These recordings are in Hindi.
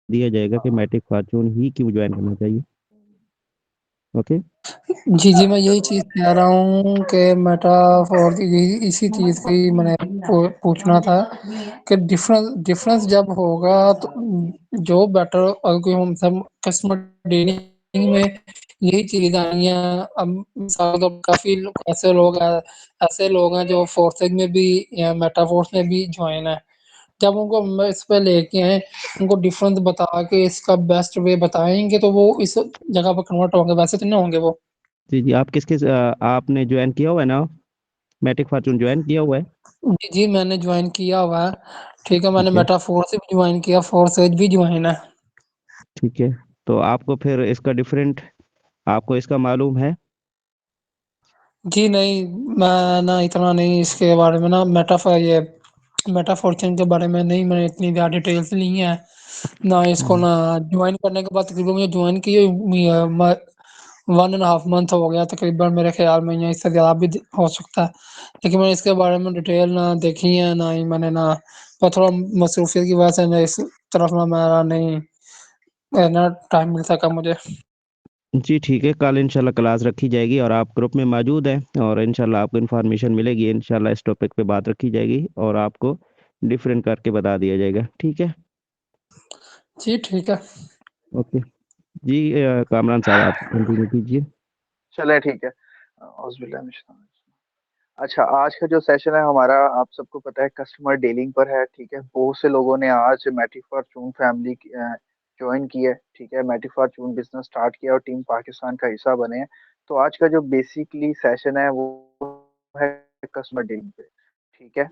दिया जाएगा कि मैटिक फॉर्चून ही क्यों ज्वाइन करना चाहिए। ओके। जी, जी, मैं यही चीज़ कह रहा हूँ कि मेटाफ़ोर यही इसी चीज़ की मैंने पूछना था कि डिफ़रेंस जब होगा तो जो बेटर अगर कोई हम सब कस्टमर डीलिंग में यही चीज़ आनी है। अब मिसाल तो काफ़ी ऐसे लोग हैं जो फ़ोर्सेज में भी या मेटाफ़ोर्स में भी जॉइन है। जब उनको हम इस पे लेके आएँ, उनको डिफ़रेंस बता के इसका बेस्ट वे बताएँगे तो वो इस जगह पे कन्वर्ट होंगे, वैसे तो नहीं होंगे वो। जी, जी, आप आपने ज्वाइन किया हुआ है ना? मैटिक फॉर्चून ज्वाइन किया हुआ है? जी, जी, मैंने जॉइन किया हुआ है। ठीक है, मैंने ठीक है, मेटाफ़ोर से भी जॉइन किया, फ़ोर्सेज भी जॉइन है। ठीक है। तो आपको फिर इसका डिफरेंट आपको इसका मालूम है? जी नहीं, मैं ना इतना नहीं इसके बारे में ना मेटाफ़ॉर्चून के बारे में नहीं मैंने इतनी ज़्यादा डिटेल्स ली हैं। ना इसको हुँ। ना जॉइन करने के बाद तकरीबन मुझे जॉइन किए हुई है 1 एंड हाफ मंथ हो गया तकरीबन मेरे ख़्याल में या इससे ज़्यादा भी द हो सकता है। लेकिन मैंने इसके बारे में डिटेल ना देखी है, ना ही मैंने ना मैं थोड़ा मसरूफ़ियत की वजह से ना इस तरफ ना मेरा नहीं ना टाइम मिल सका मुझे। जी, ठीक है, कल इंशाल्लाह क्लास रखी जाएगी और आप ग्रुप में मौजूद हैं और इंशाल्लाह आपको इन्फॉर्मेशन मिलेगी। इंशाल्लाह इस टॉपिक पे बात रखी जाएगी और आपको डिफरेंट करके बता दिया जाएगा। ठीक है? जी, ठीक है। ओके। जी, कामरान साहब आप कंटिन्यू कीजिए। चले ठीक है। औज़ुबिल्लाहि मिनश शैतानिर रजीम। अच्छा, आज का जो सेशन है हमारा, आप सबको पता है, कस्टमर डीलिंग पर है। ठीक है, बहुत से लोगों ने आज मैटिक फॉर्चून फैमिली ज्वाइन की है। ठीक है, मैटिक फॉर्चून बिजनेस स्टार्ट किया और टीम पाकिस्तान का हिस्सा बने हैं। तो आज का जो बेसिकली सेशन है वो है कस्टमर डीलिंग पे। ठीक है,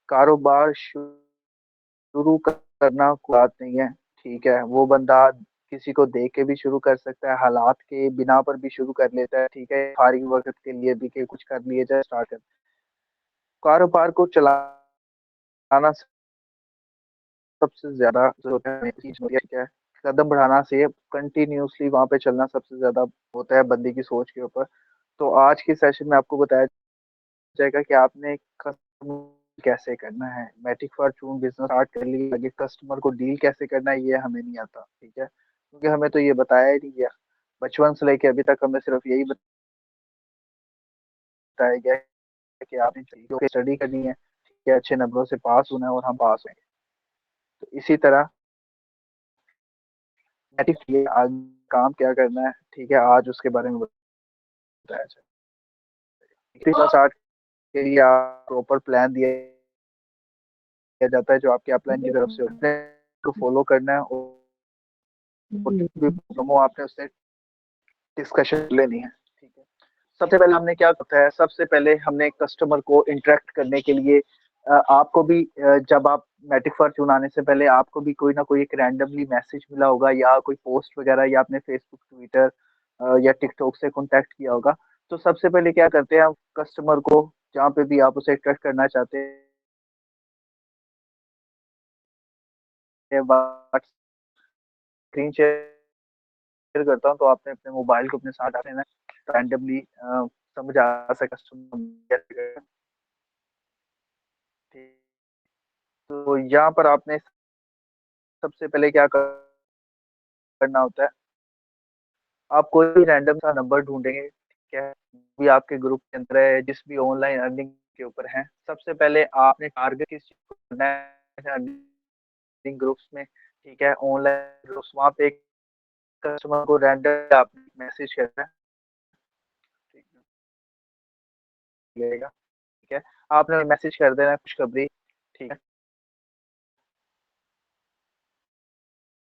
कारोबार शुरू करना कोई बात नहीं है। ठीक है, वो बंदा किसी को देख के भी शुरू कर सकता है, हालात के बिना पर भी शुरू कर लेता है। ठीक है, फारिग वक़्त के लिए भी कि कुछ कर लिया जाए, स्टार्ट कर। कारोबार को चलाना सबसे ज़्यादा ज़रूरत है चीज़ होती है, ठीक है? कदम बढ़ाना से कंटिन्यूअसली वहाँ पे चलना सबसे ज़्यादा होता है बंदे की सोच के ऊपर। तो आज के सेशन में आपको बताया जाएगा कि आपने कस्टमर कैसे करना है। मैटिक फॉर्चून बिज़नेस स्टार्ट कर लिया, आगे कस्टमर को डील कैसे करना है ये हमें नहीं आता, ठीक है? क्योंकि हमें तो ये बताया ही नहीं गया। बचपन से लेके अभी तक हमें सिर्फ़ यही बताया गया है कि आपने चीज़ों की स्टडी करनी है, ठीक है? अच्छे नंबरों से पास होना है और हम पास होंगे। तो इसी तरह मैटिक ये आगे काम क्या करना है, ठीक है? आज उसके बारे में बताया जाएगा। स्टार्ट के लिए आप प्रॉपर प्लान दिया जाता है जो आपके अपलाइन की तरफ से होता है, को फॉलो करना है और भी प्रॉब्लम हो आपने उससे डिस्कशन लेनी है, ठीक है। सबसे पहले हमने क्या करता है, सबसे पहले हमने कस्टमर को इंटरेक्ट करने के लिए आपको भी जब आप मैटिक फॉर्चून आने से पहले आपको भी कोई ना कोई एक रैंडमली मैसेज मिला होगा या कोई पोस्ट वगैरह या आपने फेसबुक, ट्विटर या टिकटॉक से कॉन्टैक्ट किया होगा। तो सबसे पहले क्या करते हैं, हम कस्टमर को जहाँ पे भी आप उसे अट्रैक्ट करना चाहते हैं, व्हाट्स स्क्रीन शेयर करता हूँ, तो आपने अपने मोबाइल को अपने साथ रखना है, रैंडमली समझ आ सके कस्टमर कैसे करें। ठीक, तो यहाँ पर आपने सबसे पहले क्या करना होता है, आप कोई भी रैंडम सा नंबर ढूँढेंगे, ठीक है? भी आपके ग्रुप के अंदर है, जिस भी ऑनलाइन अर्निंग के ऊपर हैं, सबसे पहले आपने टारगेट किस चीज़ को करना है अर्निंग ग्रुप्स में, ठीक है? ऑनलाइन ग्रुप्स, वहाँ पे एक कस्टमर को रैंडम आपने मैसेज करना है, ठीक है? मिलेगा, ठीक है? आपने मैसेज कर देना है खुशखबरी, ठीक है?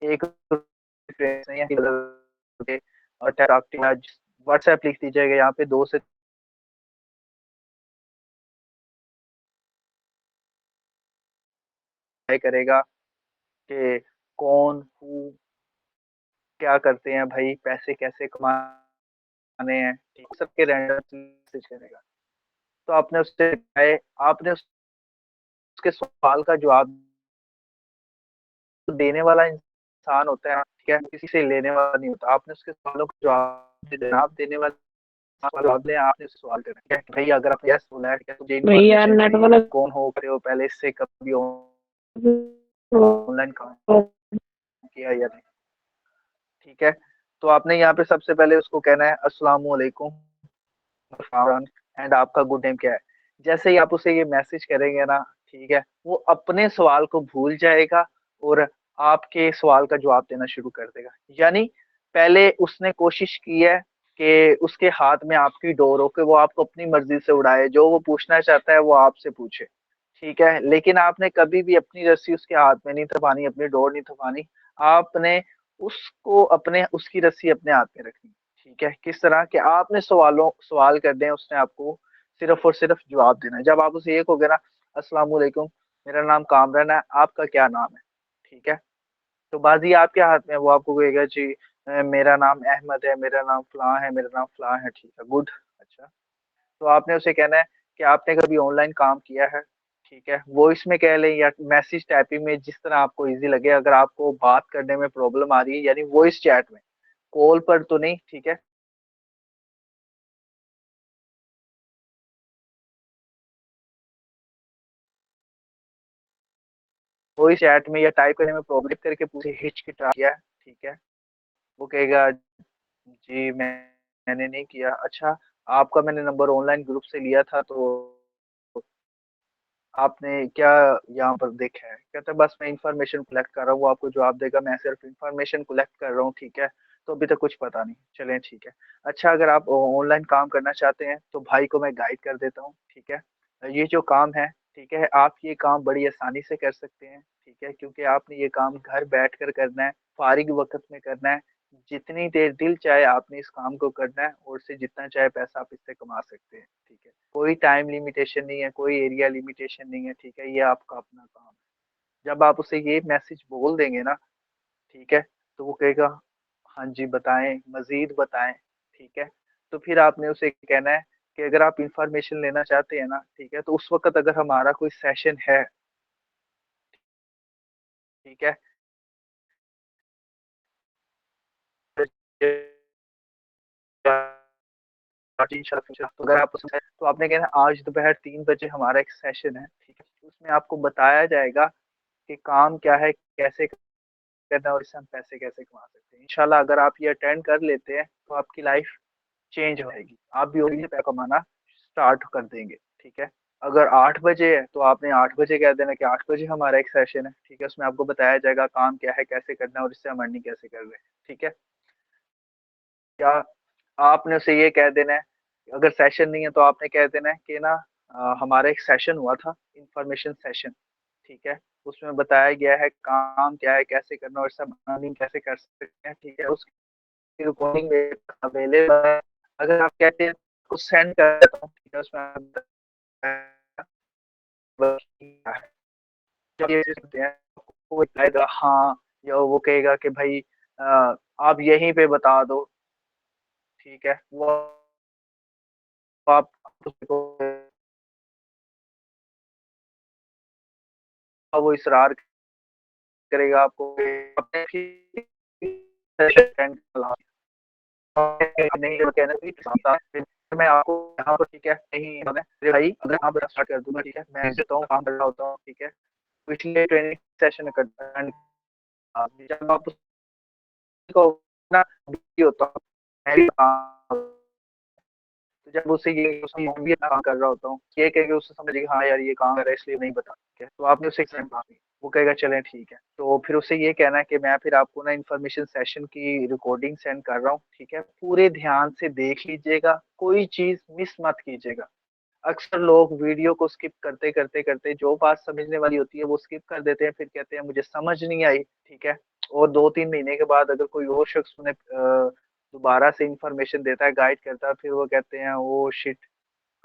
एक नहीं है और व्हाट्सएप लिख दीजिएगा यहाँ पे 2 से तय करेगा कि कौन, हू, क्या करते हैं भाई, पैसे कैसे कमाने हैं, ठीक, सबके रैंडम मैसेज करेगा। तो आपने उससे आपने उसके सवाल का जवाब देने वाला इंसान होता है, ठीक है? किसी से लेने वाला नहीं होता। आपने उसके सवालों का जवाब देना, आप देने वाले जवाब दें, आपने उससे सवाल करना है, ठीक है? भाई अगर आप यस बोला है, ठीक है, मुझे भाई यार इन्फॉर्मेशन नेट चाहिए, वाला कौन हो, करे हो, पहले इससे कभी ऑनलाइन काम किया या नहीं। ठीक है, तो आपने यहाँ पे सबसे पहले उसको कहना है अस्सलामु अलैकुम एंड आपका गुड नेम क्या है। जैसे ही आप उसे ये मैसेज करेंगे ना, ठीक है, वो अपने सवाल को भूल जाएगा और आपके सवाल का जवाब देना शुरू कर देगा। यानी पहले उसने कोशिश की है कि उसके हाथ में आपकी डोर हो, कि वो आपको अपनी मर्जी से उड़ाए, जो वो पूछना चाहता है वो आपसे पूछे। ठीक है, लेकिन आपने कभी भी अपनी रस्सी उसके हाथ में नहीं थमानी, अपनी डोर नहीं थमानी। आपने उसको अपने उसकी रस्सी अपने हाथ में रखनी। ठीक है, किस तरह कि आपने सवाल करने हैं, उसने आपको सिर्फ और सिर्फ जवाब देना है। जब आप उसे ये कहोगे ना अस्सलाम वालेकुम, मेरा नाम कामरान है, आपका क्या नाम है, ठीक है, तो बाजी आपके हाथ में है। वो आपको कहेगा जी मेरा नाम अहमद है, मेरा नाम फलां है, मेरा नाम फलां है। ठीक है, गुड। अच्छा, तो आपने उसे कहना है कि आपने कभी ऑनलाइन काम किया है। ठीक है, वॉइस में कह लें या मैसेज टाइपिंग में, जिस तरह आपको इजी लगे। अगर आपको बात करने में प्रॉब्लम आ रही है, यानी वॉइस चैट में, कॉल पर तो नहीं। ठीक है, वॉइस चैट में या टाइप करने में प्रॉब्लम करके पूछे हिचकिचा किया है। ठीक है, वो कहेगा जी मैंने नहीं किया। अच्छा, आपका मैंने नंबर ऑनलाइन ग्रुप से लिया था, तो आपने क्या यहाँ पर देखा है? कहता है बस मैं इंफॉर्मेशन कलेक्ट कर रहा हूँ। वो आपको जवाब देगा मैं सिर्फ इंफॉर्मेशन कलेक्ट कर रहा हूँ। ठीक है, तो अभी तक कुछ पता नहीं। चलें ठीक है। अच्छा, अगर आप ऑनलाइन काम करना चाहते हैं तो भाई को मैं गाइड कर देता हूँ। ठीक है, ये जो काम है, ठीक है, आप ये काम बड़ी आसानी से कर सकते हैं। ठीक है, क्योंकि आपने ये काम घर बैठ कर करना है, फारिग वक्त में करना है। जितनी देर दिल चाहे आपने इस काम को करना है, और से जितना चाहे पैसा आप इससे कमा सकते हैं। ठीक है, कोई टाइम लिमिटेशन नहीं है, कोई एरिया लिमिटेशन नहीं है। ठीक है, ये आपका अपना काम है। जब आप उसे ये मैसेज बोल देंगे ना, ठीक है, तो वो कहेगा हाँ जी बताएं, मजीद बताएं। ठीक है, तो फिर आपने उसे कहना है कि अगर आप इंफॉर्मेशन लेना चाहते हैं ना, ठीक है, तो उस वक्त अगर हमारा कोई सेशन है, ठीक है, तो अगर आप उसमें, तो आपने कहना आज दोपहर 3 बजे हमारा एक सेशन है। ठीक है, उसमें आपको बताया जाएगा कि काम क्या है, कैसे करना है, और इससे हम पैसे कैसे कमा सकते हैं। इंशाल्लाह अगर आप ये अटेंड कर लेते हैं तो आपकी लाइफ चेंज होएगी, आप भी ओरिजिनल पैसा कमाना स्टार्ट कर देंगे। ठीक है, अगर 8 बजे है तो आपने 8 बजे कह देना कि 8 बजे हमारा एक सेशन है। ठीक है, उसमें आपको बताया जाएगा काम क्या है, कैसे करना है, और इससे हम अर्निंग कैसे कर रहे हैं। ठीक है, या आपने उसे ये कह देना है, अगर सेशन नहीं है तो आपने कह देना है कि ना हमारा एक सेशन हुआ था, इंफॉर्मेशन सेशन। ठीक है, उसमें बताया गया है काम क्या है, कैसे करना, और सब अर्निंग कैसे कर सकते हैं। ठीक है, उसकी रिकॉर्डिंग अवेलेबल है। अगर आप कहते हैं तो सेंड कर देता हूँ। ठीक है, उसमें आप बताया है। जब ये करते हैं, वो बताएगा हाँ, या वो कहेगा कि भाई आप यहीं पे बता दो। ठीक है, वो आप उसको, वो इसरार करेगा आपको अपने नहीं, वो कहना कि मैं आपको यहाँ पर, ठीक है, नहीं मेरे भाई, अगर यहाँ पर स्टार्ट कर दूंगा। ठीक है, मैं देता हूँ, काम कर रहा होता हूँ। ठीक है, तो इसलिए ट्रेनिंग सेशन करता है। जब आप उसको ना बिजी होता हूँ, मैं भी तो जब उसे ये उसकी मैं भी अपना काम कर रहा होता हूँ, ये कह के उसे समझे कि हाँ यार ये काम कर रहा है इसलिए नहीं बता। ठीक है, तो आपने उसे एग्जाम कहा, वो कहेगा चलें ठीक है। तो फिर उसे ये कहना है कि मैं फिर आपको ना इन्फॉर्मेशन सेशन की रिकॉर्डिंग सेंड कर रहा हूँ। ठीक है, पूरे ध्यान से देख लीजिएगा, कोई चीज मिस मत कीजिएगा। अक्सर लोग वीडियो को स्किप करते करते करते जो बात समझने वाली होती है वो स्किप कर देते हैं, फिर कहते हैं मुझे समझ नहीं आई। ठीक है, और 2-3 महीने के बाद अगर कोई और शख्स उन्हें दोबारा से इंफॉर्मेशन देता है, गाइड करता है, फिर वो कहते हैं ओ शिट,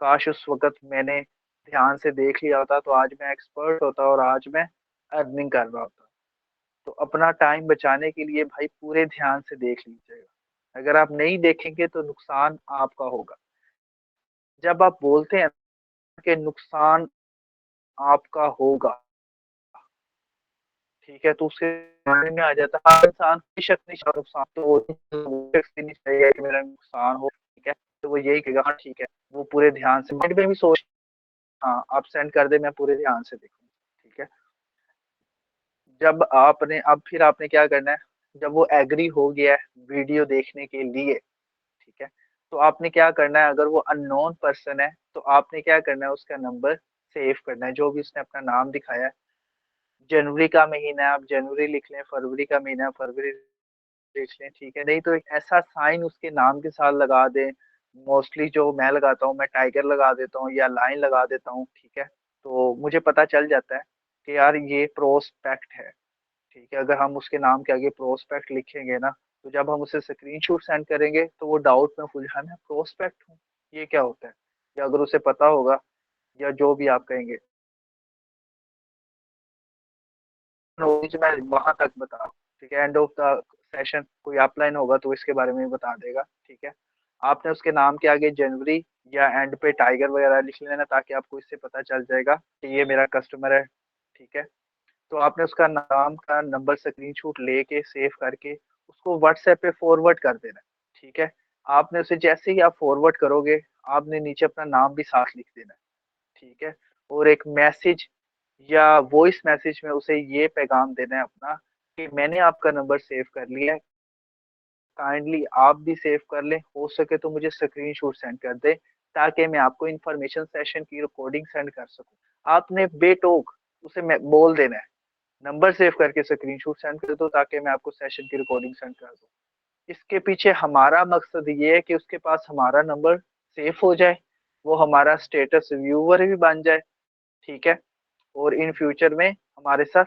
काश उस वक्त मैंने ध्यान से देख लिया होता, तो आज मैं एक्सपर्ट होता और आज मैं अर्निंग कर रहा होता। तो अपना टाइम बचाने के लिए भाई पूरे ध्यान से देख लीजिएगा। अगर आप नहीं देखेंगे तो नुकसान आपका होगा। जब आप बोलते हैं कि नुकसान आपका होगा, ठीक है, तो उसके माइंड में आ जाता है हर इंसान की शक नहीं नुकसान, तो वो शख्स भी नहीं चाहिए कि मेरा नुकसान हो। ठीक है, तो वो यही कहेगा हाँ ठीक है, वो पूरे ध्यान से माइंड में भी सोच, हाँ आप सेंड कर दे, मैं पूरे ध्यान से देखूंगा। ठीक है, जब आपने अब फिर आपने क्या करना है, जब वो एग्री हो गया है वीडियो देखने के लिए, ठीक है, तो आपने क्या करना है, अगर वो अननोन पर्सन है तो आपने क्या करना है, उसका नंबर सेव करना है, जो भी उसने अपना नाम दिखाया है। जनवरी का महीना है, आप जनवरी लिख लें, फरवरी का महीना है, फरवरी लिख लें, ठीक है। नहीं तो एक ऐसा साइन उसके नाम के साथ लगा दें, मोस्टली जो मैं लगाता हूँ, मैं टाइगर लगा देता हूँ या लाइन लगा देता हूँ, ठीक है। तो मुझे पता चल जाता है कि यार ये प्रोस्पेक्ट है, ठीक है। अगर हम उसके नाम के आगे प्रोस्पेक्ट लिखेंगे ना, तो जब हम उसे स्क्रीनशॉट सेंड करेंगे तो वो डाउट में फुल जाना, प्रोस्पेक्ट हूँ, ये क्या होता है, या अगर उसे पता होगा, या जो भी आप कहेंगे, नॉलेज मैं वहां तक बता रहा हूँ, ठीक है। एंड ऑफ द सेशन कोई अपलाइन होगा तो इसके बारे में भी बता देगा, ठीक है। आपने उसके नाम के आगे जनवरी या एंड पे टाइगर वगैरह लिख लेना, ताकि आपको इससे पता चल जाएगा कि ये मेरा कस्टमर है, ठीक है। तो आपने उसका नाम का नंबर स्क्रीनशॉट लेके सेव करके उसको व्हाट्सएप पे फॉरवर्ड कर देना है, ठीक है। आपने उसे जैसे ही आप फॉरवर्ड करोगे, आपने नीचे अपना नाम भी साथ लिख देना है, ठीक है। और एक मैसेज या वॉइस मैसेज में उसे ये पैगाम देना है अपना, कि मैंने आपका नंबर सेव कर लिया है, काइंडली आप भी सेव कर लें, हो सके तो मुझे स्क्रीनशॉट सेंड कर दें, ताकि मैं आपको इन्फॉर्मेशन सेशन की रिकॉर्डिंग सेंड कर सकूं। आपने बेटोक उसे मैं बोल देना है, नंबर सेव करके स्क्रीनशॉट सेंड कर दो, ताकि मैं आपको सेशन की रिकॉर्डिंग सेंड कर दूं। इसके पीछे हमारा मकसद ये है कि उसके पास हमारा नंबर सेव हो जाए, वो हमारा स्टेटस व्यूअर भी बन जाए, ठीक है। और इन फ्यूचर में हमारे साथ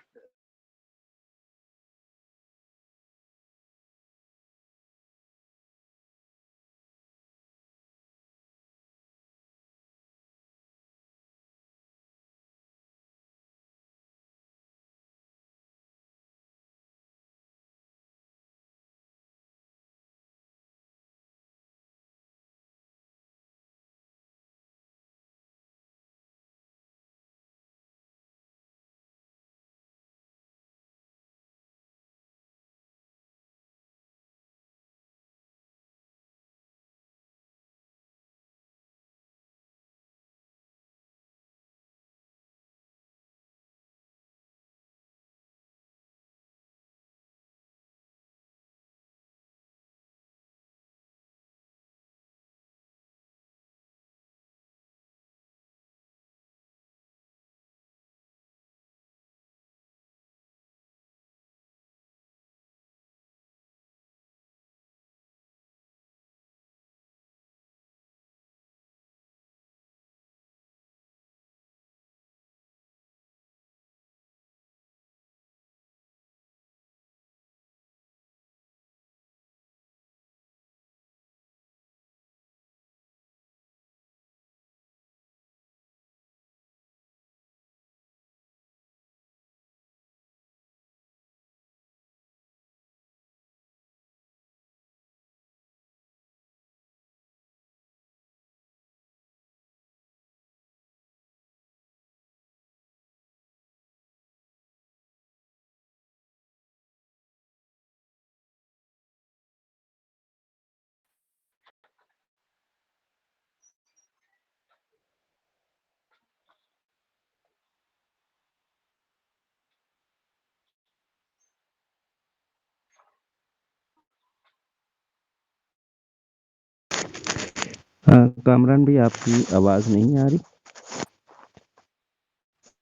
कामरान भी आपकी आवाज़ नहीं आ रही।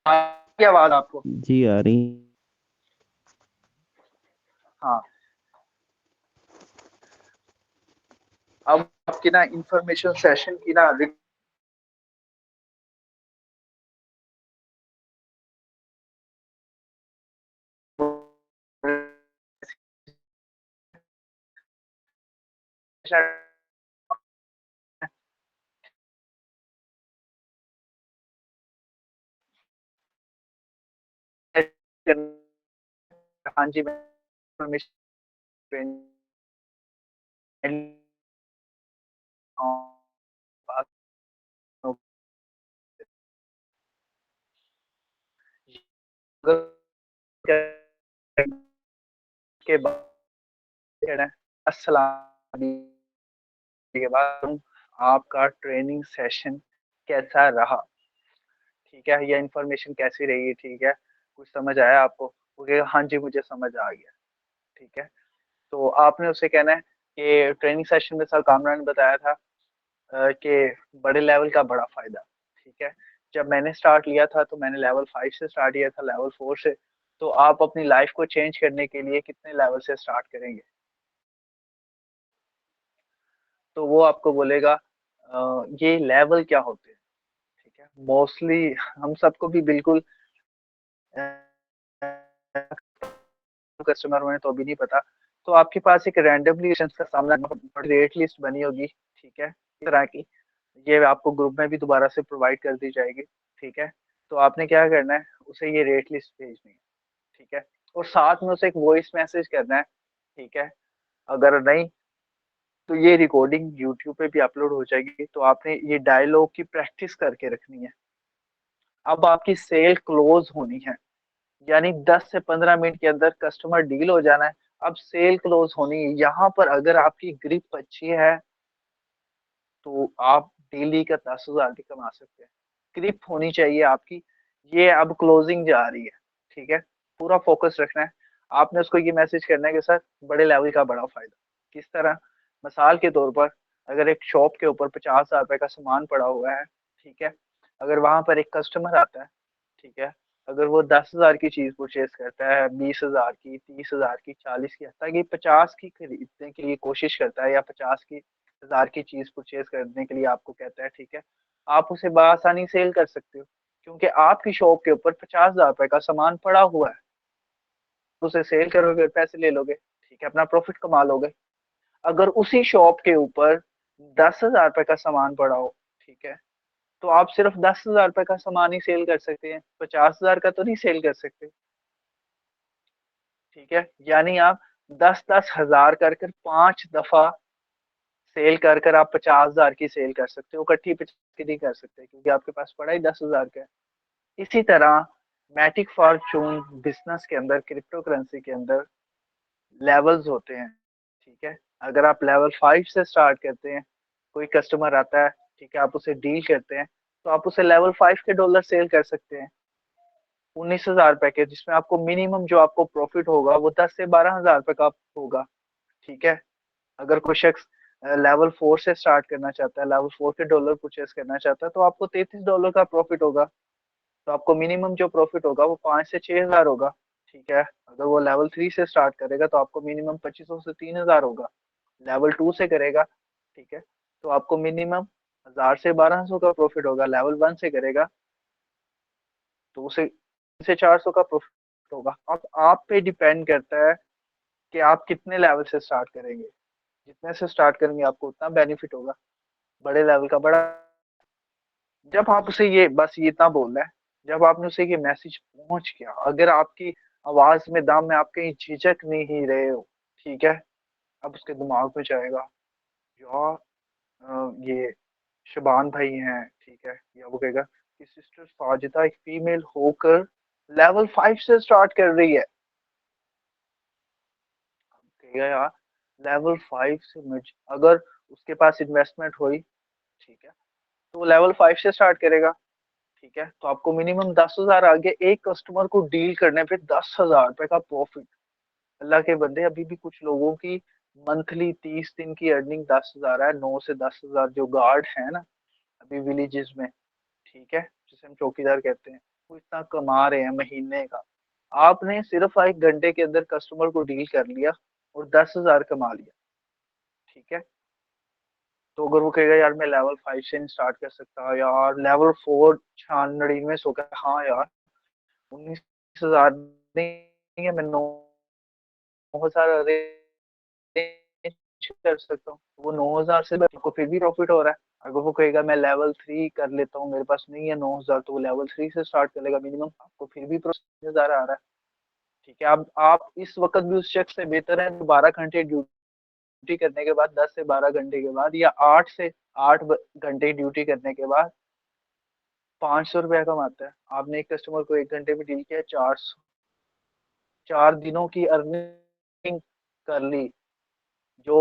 क्या आवाज आपको? जी आ रही। हाँ, अब आपकी ना इंफॉर्मेशन सेशन की ना हाँ जी, मैं के बाद अस्सलाम के बाद आपका ट्रेनिंग सेशन कैसा रहा, ठीक है, या इन्फॉर्मेशन कैसी रही, ठीक है, कुछ समझ आया आपको? वो कहेगा हाँ जी मुझे समझ आ गया, ठीक है। तो आपने उससे कहना है कि ट्रेनिंग सेशन में सर कामरान ने बताया था कि बड़े लेवल का बड़ा फायदा, ठीक है। जब मैंने स्टार्ट लिया था तो मैंने लेवल 5 से स्टार्ट किया था, लेवल 4 से। तो आप अपनी लाइफ को चेंज करने के लिए कितने लेवल से स्टार्ट करेंगे? तो वो आपको बोलेगा ये लेवल क्या होते हैं, ठीक है। मोस्टली हम सबको भी बिल्कुल कस्टमर होने तो अभी नहीं पता। तो आपके पास एक रैंडमली का सामना रेट लिस्ट बनी होगी, ठीक है, इस तरह की। ये आपको ग्रुप में भी दोबारा से प्रोवाइड कर दी जाएगी, ठीक है। तो आपने क्या करना है, उसे ये रेट लिस्ट भेजनी है, ठीक है। और साथ में उसे एक वॉइस मैसेज करना है, ठीक है। अगर नहीं तो ये रिकॉर्डिंग यूट्यूब पे भी अपलोड हो जाएगी, तो आपने ये डायलॉग की प्रैक्टिस करके रखनी है। अब आपकी सेल क्लोज होनी है, यानी 10 से 15 मिनट के अंदर कस्टमर डील हो जाना है। अब सेल क्लोज होनी है, यहाँ पर अगर आपकी ग्रिप अच्छी है तो आप डेली का 10,000 भी कमा सकते हैं। ग्रिप होनी चाहिए आपकी। ये अब क्लोजिंग जा रही है, ठीक है। पूरा फोकस रखना है। आपने उसको ये मैसेज करना है कि सर बड़े लेवल का बड़ा फायदा। किस तरह? मिसाल के तौर पर अगर एक शॉप के ऊपर 50,000 रुपए का सामान पड़ा हुआ है, ठीक है। अगर वहां पर एक कस्टमर आता है, ठीक है। अगर वो 10,000 की चीज परचेज करता है, 20,000 की, 30,000 की, 40 की, हत्ता कि 50 की खरीदने के लिए कोशिश करता है, या 50,000 की चीज परचेज करने के लिए आपको कहता है, ठीक है। आप उसे बआसानी सेल कर सकते हो, क्योंकि आपकी शॉप के ऊपर 50,000 रुपए का सामान पड़ा हुआ है। उसे सेल करोगे, पैसे ले लोगे, ठीक है, अपना प्रॉफिट कमा लोगे। अगर उसी शॉप के ऊपर 10,000 रुपए का सामान पड़ा हो, ठीक है, तो आप सिर्फ 10,000 रुपए का सामान ही सेल कर सकते हैं, 50,000 का तो नहीं सेल कर सकते, ठीक है। यानी आप 10-10 हजार कर कर 5 दफा सेल कर कर आप 50,000 की सेल कर सकते हो। इकट्ठी 50 की नहीं कर सकते, क्योंकि आपके पास पड़ा ही 10,000 का है। इसी तरह मैटिक फॉर्चून बिजनेस के अंदर, क्रिप्टो करेंसी के अंदर लेवल्स होते हैं, ठीक है। अगर आप लेवल 5 से स्टार्ट करते हैं, कोई कस्टमर आता है, ठीक है, आप उसे डील करते हैं, तो आप उसे लेवल 5 के डॉलर सेल कर सकते हैं 19,000 रुपए के, जिसमें आपको मिनिमम जो आपको प्रॉफिट होगा वो 10 से 12,000 रुपए का होगा, ठीक है। अगर कोई शख्स लेवल 4 से स्टार्ट करना चाहता है, लेवल 4 के डॉलर परचेज करना चाहता है, तो आपको $33 का प्रॉफिट होगा। तो आपको मिनिमम जो प्रॉफिट होगा वो 5 से 6 हजार होगा, ठीक है। अगर वो लेवल 3 से स्टार्ट करेगा तो आपको मिनिमम 2500 से 3,000 होगा। लेवल 2 से करेगा, ठीक है, तो आपको मिनिमम 1,000 से 1,200 का प्रॉफिट होगा। लेवल 1 से करेगा तो उसे 3 से 400 का प्रॉफिट होगा। अब आप पे डिपेंड करता है कि आप कितने लेवल से स्टार्ट करेंगे। जितने से स्टार्ट करेंगे आपको उतना बेनिफिट होगा। बड़े लेवल का बड़ा। जब आप उसे ये बस ये इतना बोलना है, जब आपने उसे ये मैसेज पहुंच गया, अगर आपकी आवाज में दम में आप कहीं झिझक नहीं रहे हो, ठीक है, अब उसके दिमाग में जाएगा यार ये शबान भाई हैं, ठीक है, या वो कहेगा कि सिस्टर साजिदा एक फीमेल होकर लेवल 5 से स्टार्ट कर रही है। कहेगा यार लेवल 5 से मुझ अगर उसके पास इन्वेस्टमेंट हुई, ठीक है, तो वो लेवल 5 से स्टार्ट करेगा, ठीक है। तो आपको मिनिमम 10,000 आगे एक कस्टमर को डील करने पे 10,000 रुपए का प्रॉफिट। अल्लाह के बंदे, अभी भी कुछ लोगों की मंथली 30 दिन की अर्निंग 10,000 है। 9 से 10,000 जो गार्ड है ना अभी विलेजेस में, ठीक है, जिसे हम चौकीदार कहते हैं, वो इतना कमा रहे हैं महीने का। आपने सिर्फ 1 घंटे के अंदर कस्टमर को डील कर लिया और 10,000 कमा लिया, ठीक है। तो अगर वो कहेगा यार मैं लेवल 5 से नहीं स्टार्ट कर सकता, यार लेवल 4 99 का, हाँ यार 19,000 नहीं है, मैं 9,000 अरेंज कर सकता हूँ। वो 9,000 से आपको फिर भी प्रॉफिट हो रहा है। अगर वो कहेगा मैं लेवल 3 कर लेता हूँ, मेरे पास नहीं है 9,000, तो वो लेवल 3 से स्टार्ट कर लेगा मिनिमम, आपको फिर भी 3,000 आ रहा है, ठीक है। अब आप इस वक्त भी उस शख्स से बेहतर है 12 घंटे ड्यूटी करने के बाद, 10 से 12 घंटे के बाद, या 8 से 8 घंटे ड्यूटी करने के बाद 500 रुपया कमाता है। आपने एक कस्टमर को 1 घंटे में डील किया, 400, 4 दिनों की अर्निंग कर ली। जो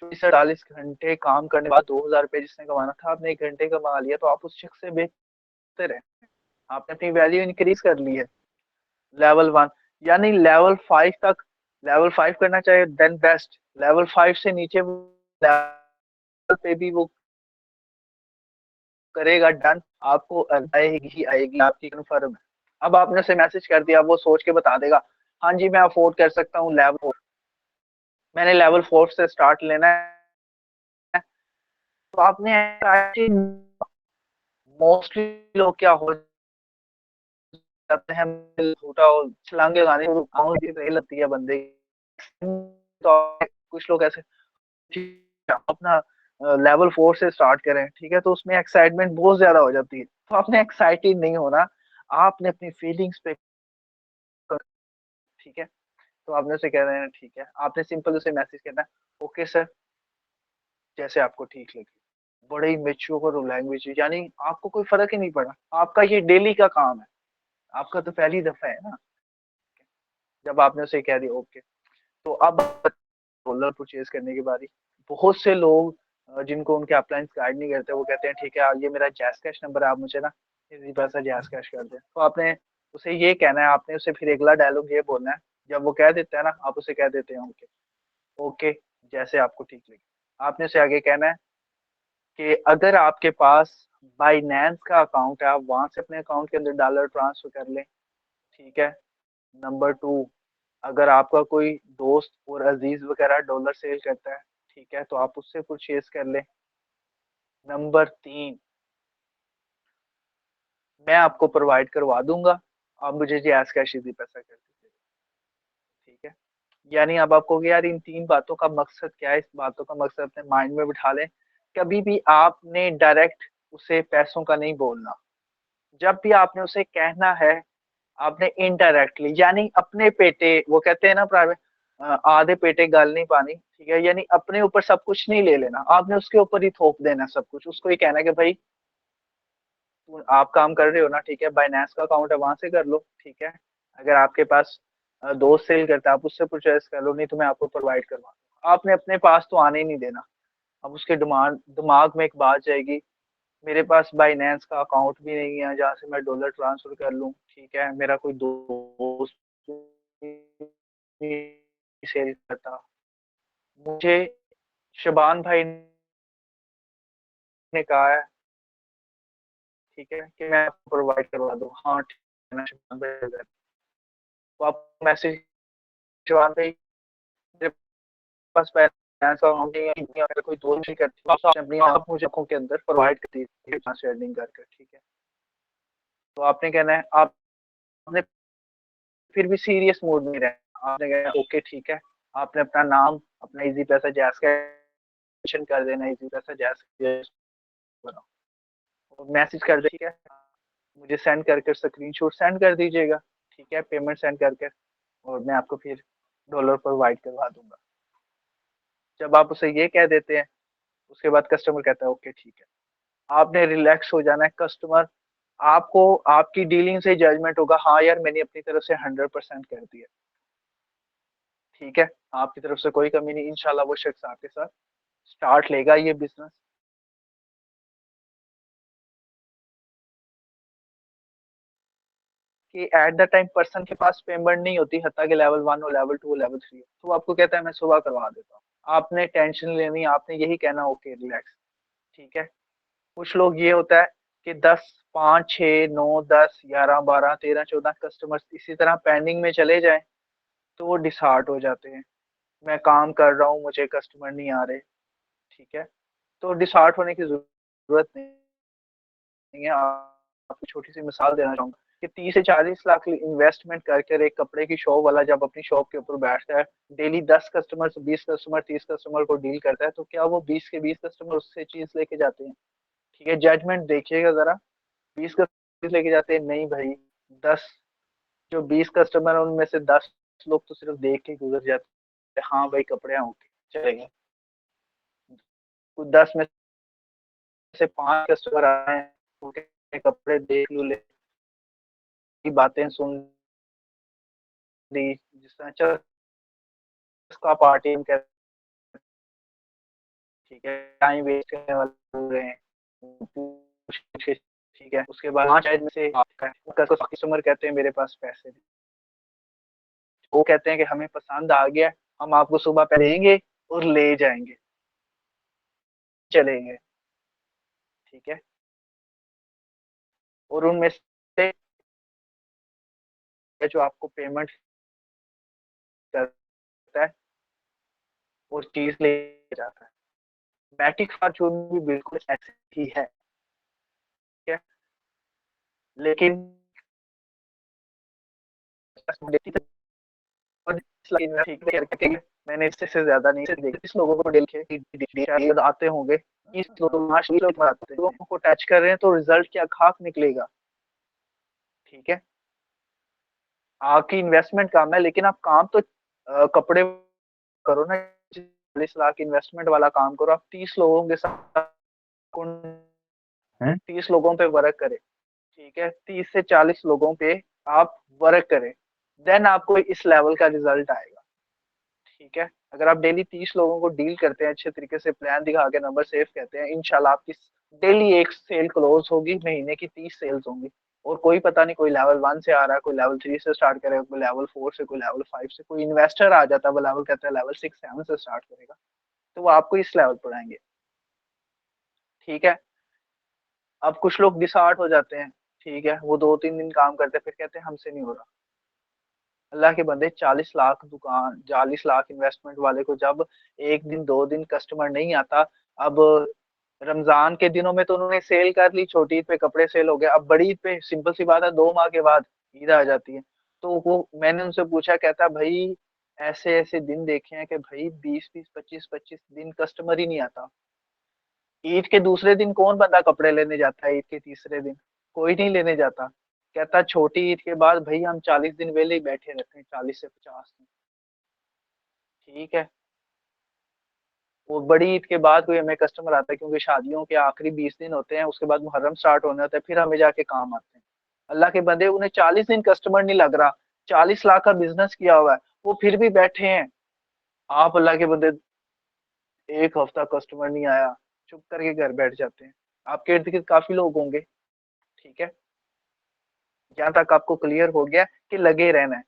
40 से 48 घंटे काम करने के बाद 2,000 रुपये जिसने कमाना था, आपने 1 घंटे कमा लिया। तो आप उस शख्स से बेहतर है, आपने अपनी वैल्यू इंक्रीज कर ली है। लेवल 1, यानी लेवल 5 करना चाहिए देन बेस्ट। लेवल 5 से नीचे लेवल पे भी वो करेगा डन, आपको आएगी ही आएगी, आपकी कंफर्म है। अब आपने उसे मैसेज कर दिया, वो सोच के बता देगा हाँ जी मैं अफोर्ड कर सकता हूँ लेवल 4, मैंने लेवल 4 से स्टार्ट लेना है। तो आपने मोस्टली लोग क्या हो जाते हैं, झूठा छलांगे लगाने सही लगती है बंदे की। तो कुछ लोग ऐसे अपना लेवल 4 से स्टार्ट करें, ठीक है, तो उसमें एक्साइटमेंट बहुत ज्यादा हो जाती है। तो आपने एक्साइटेड नहीं होना, आपने अपनी फीलिंग्स पे, ठीक है। तो आपने उसे कह रहे हैं ठीक है, आपने सिंपल उसे मैसेज करना है ओके सर, जैसे आपको ठीक लगे। बड़े ही मेच्योर लैंग्वेज, यानी आपको कोई फर्क ही नहीं पड़ा, आपका ये डेली का काम है, आपका तो पहली दफा है ना। जब आपने उसे कह दिया ओके, तो अब रोलर परचेज करने की बारी। बहुत से लोग जिनको उनके अपलाइंस गाइड नहीं करते, वो कहते हैं ठीक है ये मेरा जैस कैश नंबर है, आप मुझे ना इसी पैसा जैस कैश कर दें। तो आपने उसे ये कहना है, आपने उसे फिर अगला डायलॉग ये बोलना है, जब वो कह देता है ना, आप उसे कह देते हैं ओके, ओके जैसे आपको ठीक लगे। आपने उसे आगे कहना है कि अगर आपके पास बाइनेंस का अकाउंट है, आप वहां से अपने अकाउंट के अंदर डॉलर ट्रांसफर कर लें, ठीक है। नंबर 2, अगर आपका कोई दोस्त और अजीज वगैरह डॉलर सेल करता है, ठीक है, तो आप उससे परचेज कर लें। नंबर 3, मैं आपको प्रोवाइड करवा दूंगा, आप मुझे जैस कैश इजी पैसा कर दीजिए, ठीक है। यानी अब आपको यार इन 3 बातों का मकसद क्या है, इस बातों का मकसद अपने माइंड में बिठा लें। कभी भी आपने डायरेक्ट उसे पैसों का नहीं बोलना, जब भी आपने उसे कहना है, आपने इनडायरेक्टली, यानी अपने पेटे, वो कहते हैं ना प्राइवेट, आधे पेटे गल नहीं पानी, ठीक है, यानी अपने ऊपर सब कुछ नहीं ले लेना, आपने उसके ऊपर ही थोप देना सब कुछ। उसको ये कहना है कि भाई आप काम कर रहे हो ना, ठीक है, बाइनेंस का अकाउंट है वहां से कर लो, ठीक है। अगर आपके पास दोस्त सेल करता है, आप उससे परचेस कर लो, नहीं तो मैं आपको प्रोवाइड करवा दूंगा। आपने अपने पास तो आने ही नहीं देना। अब उसके दिमाग में एक बात जाएगी, मेरे पास बाइनेंस का अकाउंट भी नहीं है जहाँ से मैं डॉलर ट्रांसफर कर लूँ, ठीक है, मेरा कोई दोस्त सेल करता, मुझे शबान भाई ने कहा है, ठीक है, कि मैं आपको प्रोवाइड करवा दूँ। हाँ ठीक है, मैं शबान भाई अगर, तो आप मैसेज, शबान भाई मेरे पास फाइनेंस का अकाउंट नहीं है, मेरा कोई दोस्त नहीं करती, तो अपनी आप मुझे आंखों के अंदर प्रोवाइड कर दीजिए शेयरिंग करके, ठीक है। तो आपने कहना है, आपने फिर भी सीरियस मूड में रहना, आपने कहना ओके ठीक है, आपने अपना नाम, अपना इजी पैसा जैस का मेंशन कर देना, इजी पैसा जैस बनाओ और मैसेज कर दे, ठीक है, मुझे सेंड करके स्क्रीनशॉट सेंड कर दीजिएगा, ठीक है, पेमेंट सेंड करके, और मैं आपको फिर डॉलर प्रोवाइड करवा दूंगा। जब आप उसे ये कह देते हैं, उसके बाद कस्टमर कहता है ओके ठीक है, आपने रिलैक्स हो जाना है। कस्टमर आपको आपकी डीलिंग से जजमेंट होगा, हाँ यार मैंने अपनी तरफ से 100% कर दिया, ठीक है, आपकी तरफ से कोई कमी नहीं, इंशाल्लाह वो शख्स आपके साथ स्टार्ट लेगा ये बिजनेस। कि एट द टाइम पर्सन के पास पेमेंट नहीं होती, हत्ता कि लेवल 1 हो, लेवल 2 हो, लेवल 3 हो, तो वो आपको कहता है मैं सुबह करवा देता हूँ। आपने टेंशन लेनी, आपने यही कहना ओके रिलैक्स, ठीक है। कुछ लोग ये होता है कि 10, 5, 6, 9, 10, 11, 12, 13, 14 कस्टमर्स इसी तरह पेंडिंग में चले जाएं, तो वो डिसहार्ट हो जाते हैं। मैं काम कर रहा हूँ, मुझे कस्टमर नहीं आ रहे, ठीक है, तो डिसहार्ट होने की जरूरत नहीं है। आपको छोटी सी मिसाल देना चाहूंगा कि 30 से 40 लाख इन्वेस्टमेंट करके एक कपड़े की शॉप वाला जब अपनी शॉप के ऊपर बैठता है, डेली 10 कस्टमर, 20 कस्टमर, 30 कस्टमर को डील करता है, तो क्या वो 20 के 20 कस्टमर उससे चीज लेके जाते हैं? ठीक है, जजमेंट देखिएगा जरा। 20 कस्टमर लेके जाते हैं नहीं भाई, 10, जो 20 कस्टमर है उनमें से 10 लोग तो सिर्फ देख के गुजर जाते हैं, हाँ भाई कपड़े हैं ओके चलेगा। कुछ 10 में से 5 कस्टमर आए हैं, उनके कपड़े देख लू, ले की बातें सुन ली, जिस तरह चल उसका पार्टी में कहते हैं, ठीक है, टाइम वेस्ट करने वाले हो रहे हैं, पूछ के, ठीक है, उसके बाद 5 शायद में से कस्टमर कहते हैं मेरे पास पैसे नहीं, वो कहते हैं कि हमें पसंद आ गया, हम आपको सुबह पे देंगे और ले जाएंगे, चलेंगे, ठीक है। और उनमें से जो आपको पेमेंट करता है और चीज ले जाता है। मैटिक फॉर्चून भी बिल्कुल ऐसे ही है, ठीक है। लेकिन ठीक करके मैंने इससे से ज्यादा नहीं देखा, इस लोगों को देखे आते होंगे, 30 लोग आते हैं, लोगों को टच कर रहे हैं तो रिजल्ट क्या खाक निकलेगा, ठीक है। आपकी इन्वेस्टमेंट कम है लेकिन आप काम तो कपड़े करो ना, 40 लाख इन्वेस्टमेंट वाला काम करो, आप 30 लोगों के साथ 30 लोगों पे वर्क करें, ठीक है। 30 से 40 लोगों पे आप वर्क करें, देन आपको इस लेवल का रिजल्ट आएगा, ठीक है। अगर आप डेली 30 लोगों को डील करते हैं अच्छे तरीके से, प्लान दिखा के नंबर सेव कहते हैं, इंशाल्लाह आपकी डेली एक सेल क्लोज होगी, महीने की 30 सेल्स होंगी। और कोई पता नहीं, कोई लेवल 1 से आ रहा है, कोई लेवल 3 से स्टार्ट करेगा, कोई लेवल 4 से, कोई लेवल 5 से, कोई इन्वेस्टर आ जाता है वो लेवल कहता है लेवल 6 7 से स्टार्ट करेगा, तो वो आपको इस लेवल पर आएंगे, ठीक है। अब कुछ लोग डिसहार्ट हो जाते हैं, ठीक है, वो 2 3 दिन काम करते हैं फिर कहते हैं हमसे नहीं हो रहा। अल्लाह के बंदे, 40 लाख दुकान, 40 लाख इन्वेस्टमेंट वाले को जब एक दिन 2 दिन कस्टमर नहीं आता, अब रमजान के दिनों में तो उन्होंने सेल कर ली, छोटी ईद पे कपड़े सेल हो गए, अब बड़ी ईद पे सिंपल सी बात है 2 माह के बाद ईद आ जाती है। तो वो मैंने उनसे पूछा, कहता भाई ऐसे ऐसे दिन देखे हैं कि भाई 20 20 25 25 दिन कस्टमर ही नहीं आता। ईद के दूसरे दिन कौन बंदा कपड़े लेने जाता है, ईद के तीसरे दिन कोई नहीं लेने जाता। कहता छोटी ईद के बाद भाई हम 40 दिन वेले ही बैठे रहते हैं, 40 से 50 दिन, ठीक है। वो बड़ी ईद के बाद कोई हमें कस्टमर आता है, क्योंकि शादियों के आखिरी 20 दिन होते हैं, उसके बाद मुहर्रम स्टार्ट होने होता है, फिर हमें जाके काम आते हैं। अल्लाह के बंदे, उन्हें 40 दिन कस्टमर नहीं लग रहा, 40 लाख का बिजनेस किया हुआ है, वो फिर भी बैठे हैं। आप अल्लाह के बंदे, एक हफ्ता कस्टमर नहीं आया, चुप करके घर बैठ जाते हैं। आपके इर्द गिर्द काफी लोग होंगे, ठीक है। यहाँ तक आपको क्लियर हो गया कि लगे रहना है।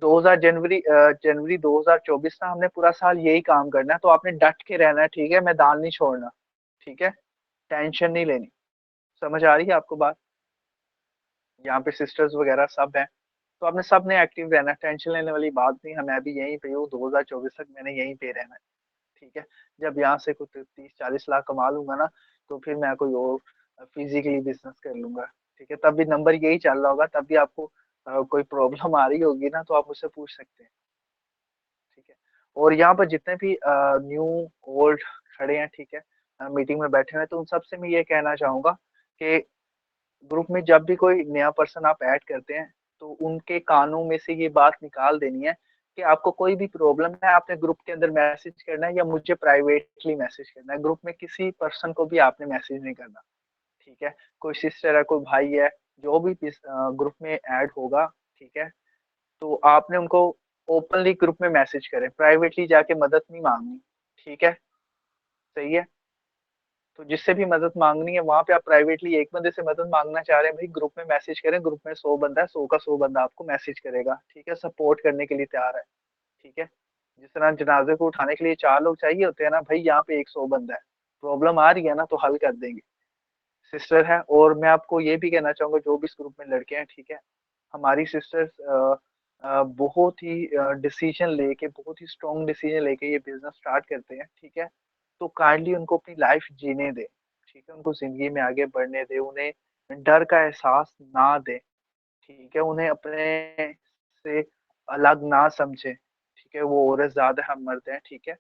2000 जनवरी 2024 ना हमने पूरा साल यही काम करना है, तो आपने डट के रहना है, ठीक है, मैदान नहीं छोड़ना, ठीक है। टेंशन नहीं लेनी। समझ आ रही है आपको बात? यहाँ पे सिस्टर्स वगैरह सब हैं, तो आपने सब ने एक्टिव रहना है, टेंशन लेने वाली बात नहीं है। मैं अभी यहीं पे हूँ, 2024 तक मैंने यहीं पे रहना है, ठीक है। जब यहाँ से कुछ 30 40 लाख कमा लूंगा ना, तो फिर मैं कोई और फिजिकली बिजनेस कर लूंगा, ठीक है। तब भी नंबर यही चल रहा होगा, तब भी आपको कोई प्रॉब्लम आ रही होगी ना, तो आप मुझसे पूछ सकते हैं, ठीक है। और यहाँ पर जितने भी न्यू ओल्ड खड़े हैं, ठीक है, मीटिंग में बैठे हुए हैं, तो उन सबसे मैं ये कहना चाहूंगा कि ग्रुप में जब भी कोई नया पर्सन आप ऐड करते हैं, तो उनके कानों में से ये बात निकाल देनी है कि आपको कोई भी प्रॉब्लम है, आपने ग्रुप के अंदर मैसेज करना है या मुझे प्राइवेटली मैसेज करना है। ग्रुप में किसी पर्सन को भी आपने मैसेज नहीं करना, ठीक है। कोई सिस्टर है, कोई भाई है, जो भी ग्रुप में ऐड होगा, ठीक है, तो आपने उनको ओपनली ग्रुप में मैसेज करें, प्राइवेटली जाके मदद नहीं मांगनी, ठीक है। सही है। तो जिससे भी मदद मांगनी है वहां पे आप प्राइवेटली, एक बंदे से मदद मांगना चाह रहे हैं भाई, ग्रुप में मैसेज करें। ग्रुप में 100 बंदा है, 100 का 100 बंदा आपको मैसेज करेगा, ठीक है, सपोर्ट करने के लिए तैयार है, ठीक है। जिस तरह जनाजे को उठाने के लिए 4 लोग चाहिए होते हैं ना भाई, यहाँ पे 100 बंदा है, प्रॉब्लम आ रही है ना, तो हल कर देंगे, सिस्टर है। और मैं आपको ये भी कहना चाहूंगा, जो भी इस ग्रुप में लड़के हैं, ठीक है, हमारी सिस्टर्स बहुत ही डिसीजन लेके, बहुत ही स्ट्रॉन्ग डिसीजन लेके ये बिजनेस स्टार्ट करते हैं, ठीक है। तो काइंडली उनको अपनी लाइफ जीने दे, ठीक है, उनको जिंदगी में आगे बढ़ने दे, उन्हें डर का एहसास ना दे, ठीक है, उन्हें अपने से अलग ना समझे, ठीक है, वो औरत ज्यादा हम मर्द हैं, ठीक है।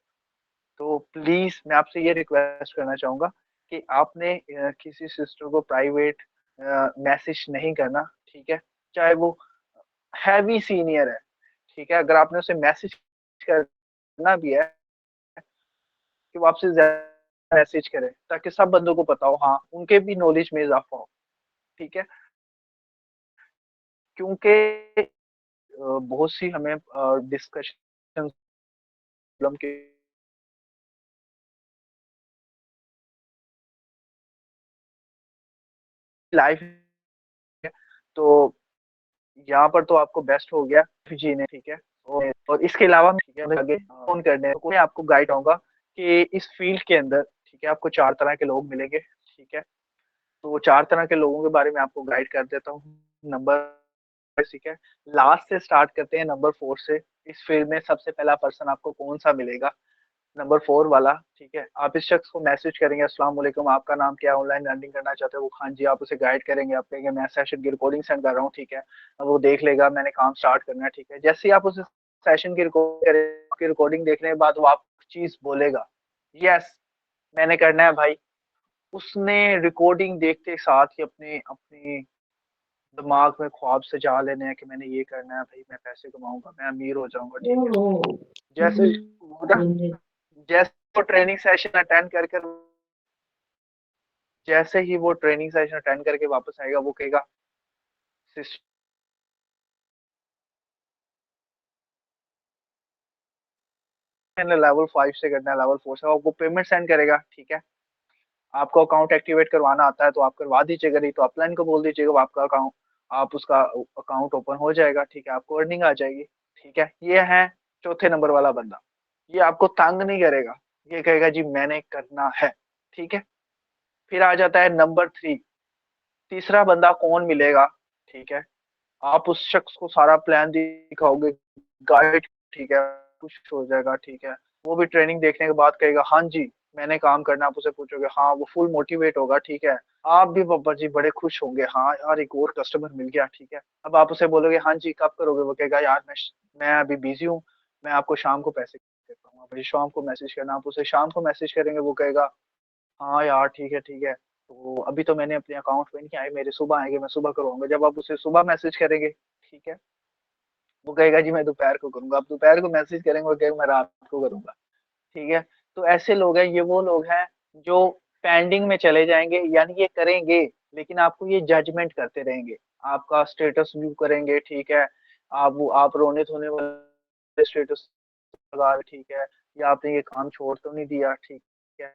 तो प्लीज मैं आपसे ये रिक्वेस्ट करना चाहूंगा कि आपने किसी सिस्टर को प्राइवेट मैसेज नहीं करना, ठीक है, चाहे वो हैवी सीनियर है, ठीक है। अगर आपने उसे मैसेज करना भी है, कि वो आपसे ज्यादा मैसेज करे, ताकि सब बंदों को पता हो, हाँ, उनके भी नॉलेज में इजाफा हो, ठीक है। क्योंकि बहुत सी हमें डिस्कशन प्रॉब्लम की लाइफ है, तो यहाँ पर तो आपको बेस्ट हो गया जीने, ठीक है। और इसके अलावा मैं आगे फोन करने को आपको गाइड होगा कि इस फील्ड के अंदर ठीक है आपको 4 तरह के लोग मिलेंगे, ठीक है। तो 4 तरह के लोगों के बारे में आपको गाइड कर देता हूँ। नंबर ठीक है, लास्ट से स्टार्ट करते हैं नंबर 4 से। इस फील्ड में सबसे पहला पर्सन आपको कौन-सा मिलेगा? नंबर 4 वाला, ठीक है। आप इस शख्स को मैसेज करेंगे, अस्सलाम वालेकुम, आपका नाम क्या है? ऑनलाइन अर्निंग करना चाहते हो? वो हाँ जी, आप उसे गाइड करेंगे, आप कहेंगे मैं सेशन की रिकॉर्डिंग सेंड कर रहा हूँ, ठीक है। अब वो देख लेगा मैंने काम स्टार्ट करना है, ठीक है। जैसे ही आप उस सेशन की रिकॉर्डिंग देखने के बाद वो आपको चीज़ बोलेगा, यस मैंने करना है भाई। उसने रिकॉर्डिंग देखते साथ ही अपने अपने दिमाग में ख्वाब सजा लेने हैं कि मैंने ये करना है भाई, मैं पैसे कमाऊँगा, मैं अमीर हो जाऊँगा, ठीक है। जैसे वो ना जैसे वो ट्रेनिंग सेशन अटेंड कर कर जैसे ही वो ट्रेनिंग सेशन अटेंड करके वापस आएगा, वो कहेगा सिस्टम मैंने लेवल 5 से करना है, लेवल 4 से, आपको पेमेंट सेंड करेगा, ठीक है। आपको अकाउंट एक्टिवेट करवाना आता है तो आप करवा दीजिएगा, नहीं तो अपलाइन को बोल दीजिएगा, वो आपका अकाउंट आप उसका अकाउंट ओपन हो जाएगा, ठीक है। आपको अर्निंग आ जाएगी, ठीक है। ये है चौथे नंबर वाला बंदा। ये आपको तंग नहीं करेगा, ये कहेगा जी मैंने करना है, ठीक है। फिर आ जाता है नंबर 3। तीसरा बंदा कौन मिलेगा, ठीक है। आप उस शख्स को सारा प्लान दिखाओगे, गाइड, ठीक है, खुश हो जाएगा, ठीक है। वो भी ट्रेनिंग देखने के बाद कहेगा हाँ जी, मैंने काम करना है, आप उसे पूछोगे, हाँ, वो फुल मोटिवेट होगा, ठीक है। आप भी पापा जी बड़े खुश होंगे, हाँ यार एक और कस्टमर मिल गया, ठीक है। अब आप उसे बोलोगे हाँ जी कब करोगे, वो कहेगा यार मैं अभी बिज़ी हूँ, मैं आपको शाम को पैसे देता हूँ, आप मुझे शाम को मैसेज करना। आप उसे शाम को मैसेज करेंगे, वो कहेगा हाँ यार ठीक है, ठीक है। तो अभी तो मैंने अपने अकाउंट में नहीं आए, मेरे सुबह आएँगे, मैं सुबह करवाऊँगा। जब आप उसे सुबह मैसेज करेंगे, ठीक है, वो कहेगा जी मैं दोपहर को करूँगा। आप दोपहर को मैसेज करेंगे, वो कहेगा मैं रात को करूँगा, ठीक है। तो ऐसे लोग हैं, ये वो लोग हैं जो पेंडिंग में चले जाएँगे, यानी ये करेंगे, लेकिन आपको ये जजमेंट करते रहेंगे। आपका स्टेटस व्यू करेंगे, ठीक है। आप रोने-धोने वाले स्टेटस लगा रहे, ठीक है, या आपने ये काम छोड़ तो नहीं दिया, ठीक है।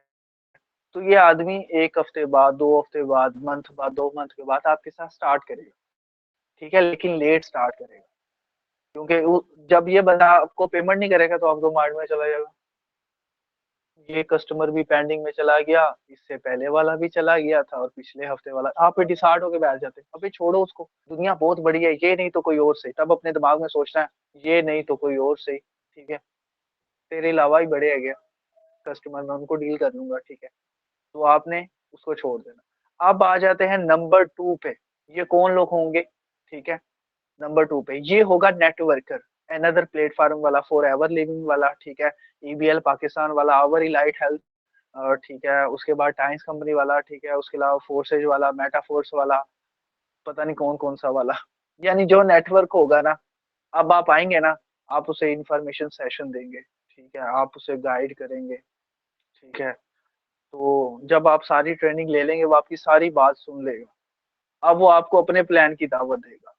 तो ये आदमी 1 हफ्ते बाद, 2 हफ्ते बाद, मंथ बाद, 2 मंथ के बाद आपके साथ स्टार्ट करेगा, ठीक है, लेकिन लेट स्टार्ट करेगा। क्योंकि वो जब ये बंदा आपको पेमेंट नहीं करेगा तो आपको माइंड में चला जाएगा, ये कस्टमर भी पेंडिंग में चला गया, इससे पहले वाला भी चला गया था और पिछले हफ्ते वाला। आप फिर डिसहार्ट होके बैठ जाते हैं, अबे छोड़ो उसको, दुनिया बहुत बड़ी है, ये नहीं तो कोई और सही। तब अपने दिमाग में सोचना है, ये नहीं तो कोई और सही, ठीक है, तेरे अलावा ही बड़े है क्या कस्टमर, मैं उनको डील कर लूँगा, ठीक है। तो आपने उसको छोड़ देना। अब आ जाते हैं नंबर 2 पे। ये कौन लोग होंगे, ठीक है। नंबर 2 पे ये होगा नेटवर्कर, अनदर प्लेटफ़ॉर्म वाला, फॉरएवर लिविंग वाला, ठीक है, ईबीएल पाकिस्तान वाला, आवर इलाइट हेल्थ, ठीक है, उसके बाद टाइम्स कंपनी वाला, ठीक है, उसके अलावा फोर्सेज वाला, मेटाफोर्स वाला, पता नहीं कौन-कौन सा वाला। यानी जो नेटवर्क होगा ना, अब आप आएँगे ना, आप उसे इन्फॉर्मेशन सेशन देंगे, ठीक है, आप उसे गाइड करेंगे, ठीक है। तो जब आप सारी ट्रेनिंग ले लेंगे, वो आपकी सारी बात सुन लेगा। अब वो आपको अपने प्लान की दावत देगा,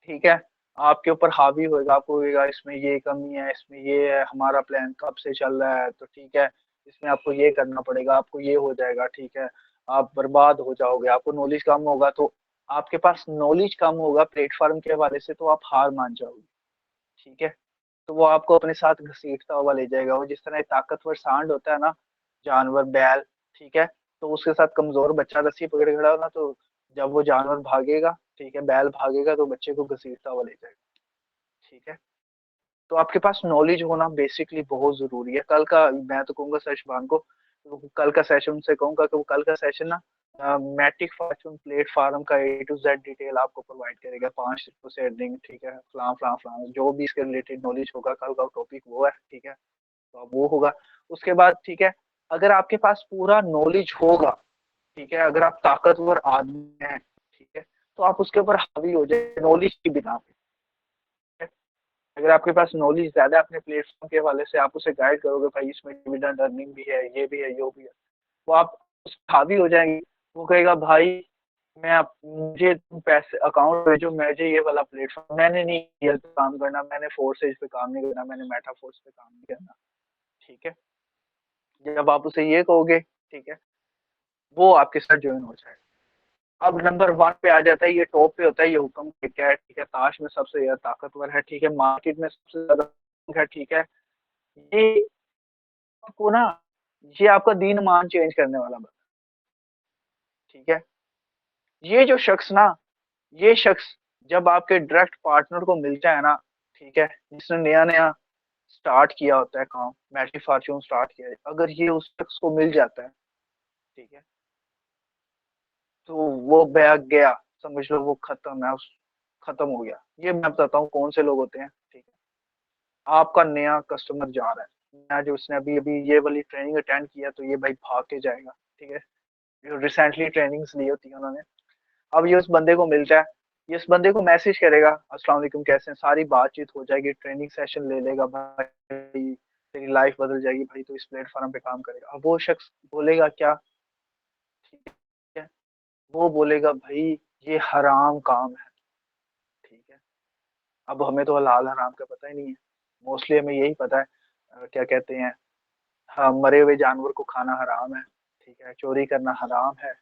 ठीक है? आपके ऊपर हावी होएगा, आपको लगेगा इसमें ये कमी है, इसमें ये है, हमारा प्लान कब से चल रहा है, तो ठीक है, इसमें आपको ये करना पड़ेगा, आपको ये हो जाएगा, ठीक है? आप बर्बाद हो जाओगे, आपको नॉलेज कम होगा तो आपके पास नॉलेज कम होगा प्लेटफ़ॉर्म के हवाले से तो आप हार मान जाओगे, ठीक है? तो वो आपको अपने साथ घसीटता हुआ ले जाएगा। वो जिस तरह एक ताकतवर सांड होता है ना, जानवर, बैल, ठीक है? तो उसके साथ कमज़ोर बच्चा रस्सी पकड़े खड़ा हो ना, तो जब वो जानवर भागेगा, ठीक है, बैल भागेगा तो बच्चे को घसीटता हुआ ले जाएगा, ठीक है? तो आपके पास नॉलेज होना बेसिकली बहुत ज़रूरी है। कल का मैं तो कहूँगा शशबान को, तो कल का सेशन उनसे कहूँगा कि वो कल का सेशन ना मैटिक फॉर्च्यून प्लेटफ़ॉर्म का ए टू ज़ेड डिटेल आपको प्रोवाइड करेगा। 5 से अर्निंग, ठीक है, फलाँ-फलाँ-फलाँ, जो भी इसके रिलेटेड नॉलेज होगा, कल का टॉपिक वो है, ठीक है? तो अब वो होगा। उसके बाद ठीक है, अगर आपके पास पूरा नॉलेज होगा, ठीक है, अगर आप ताकतवर आदमी हैं, ठीक है, तो आप उसके ऊपर हावी हो जाए नॉलेज की बिना पे, ठीक है। अगर आपके पास नॉलेज ज़्यादा है अपने प्लेटफ़ॉर्म के हवाले से, आप उसे गाइड करोगे भाई इसमें डिविडेंड अर्निंग भी है, ये भी है, यो भी है, तो आप उस हावी हो जाएँगे। वो कहेगा भाई मुझे तुम पैसे अकाउंट भेजो, मुझे ये वाला प्लेटफ़ॉर्म मैंने नहीं किया काम करना, मैंने फोर्सेज पे काम नहीं करना, मैंने मेटाफोर्स पे काम नहीं करना, ठीक है। जब आप उसे ये कहोगे, ठीक है, वो आपके साथ जॉइन हो जाएगा। अब नंबर 1 पे आ जाता है, ये टॉप पे होता है, ये हुक्म क्या है, ठीक है, ताश में सबसे ज्यादा ताकतवर है, ठीक है, मार्केट में सबसे ज्यादा है, ठीक है। ये आपको ना, ये आपका दीन ईमान चेंज करने वाला बंदा, ठीक है। ये जो शख्स ना, ये शख्स जब आपके डायरेक्ट पार्टनर को मिलता है ना, ठीक है, जिसने नया नया स्टार्ट किया होता है काम, मैटी फॉर्च्यून स्टार्ट किया है, अगर ये उस शख्स को मिल जाता है, ठीक है, तो वो बैग गया, समझ लो वो खत्म है, उस खत्म हो गया। ये मैं बताता हूँ कौन से लोग होते हैं, ठीक है। आपका नया कस्टमर जा रहा है, नया, जो उसने अभी अभी ये वाली ट्रेनिंग अटेंड किया, तो ये भाई भाग के जाएगा, ठीक है, जो रिसेंटली ट्रेनिंग्स ली होती है उन्होंने। अब ये उस बंदे को मिलता है, ये उस बंदे को मैसेज करेगा, अस्सलाम वालेकुम कैसे हैं, सारी बातचीत हो जाएगी, ट्रेनिंग सेशन ले लेगा, भाई तेरी लाइफ बदल जाएगी भाई, तो इस प्लेटफॉर्म पे काम करेगा। अब वो शख्स बोलेगा क्या, ठीक है, वो बोलेगा भाई ये हराम काम है, ठीक है। अब हमें तो हलाल हराम का पता ही नहीं है, मोस्टली हमें यही पता है, क्या कहते हैं, हाँ, मरे हुए जानवर को खाना हराम है, ठीक है, चोरी करना हराम है।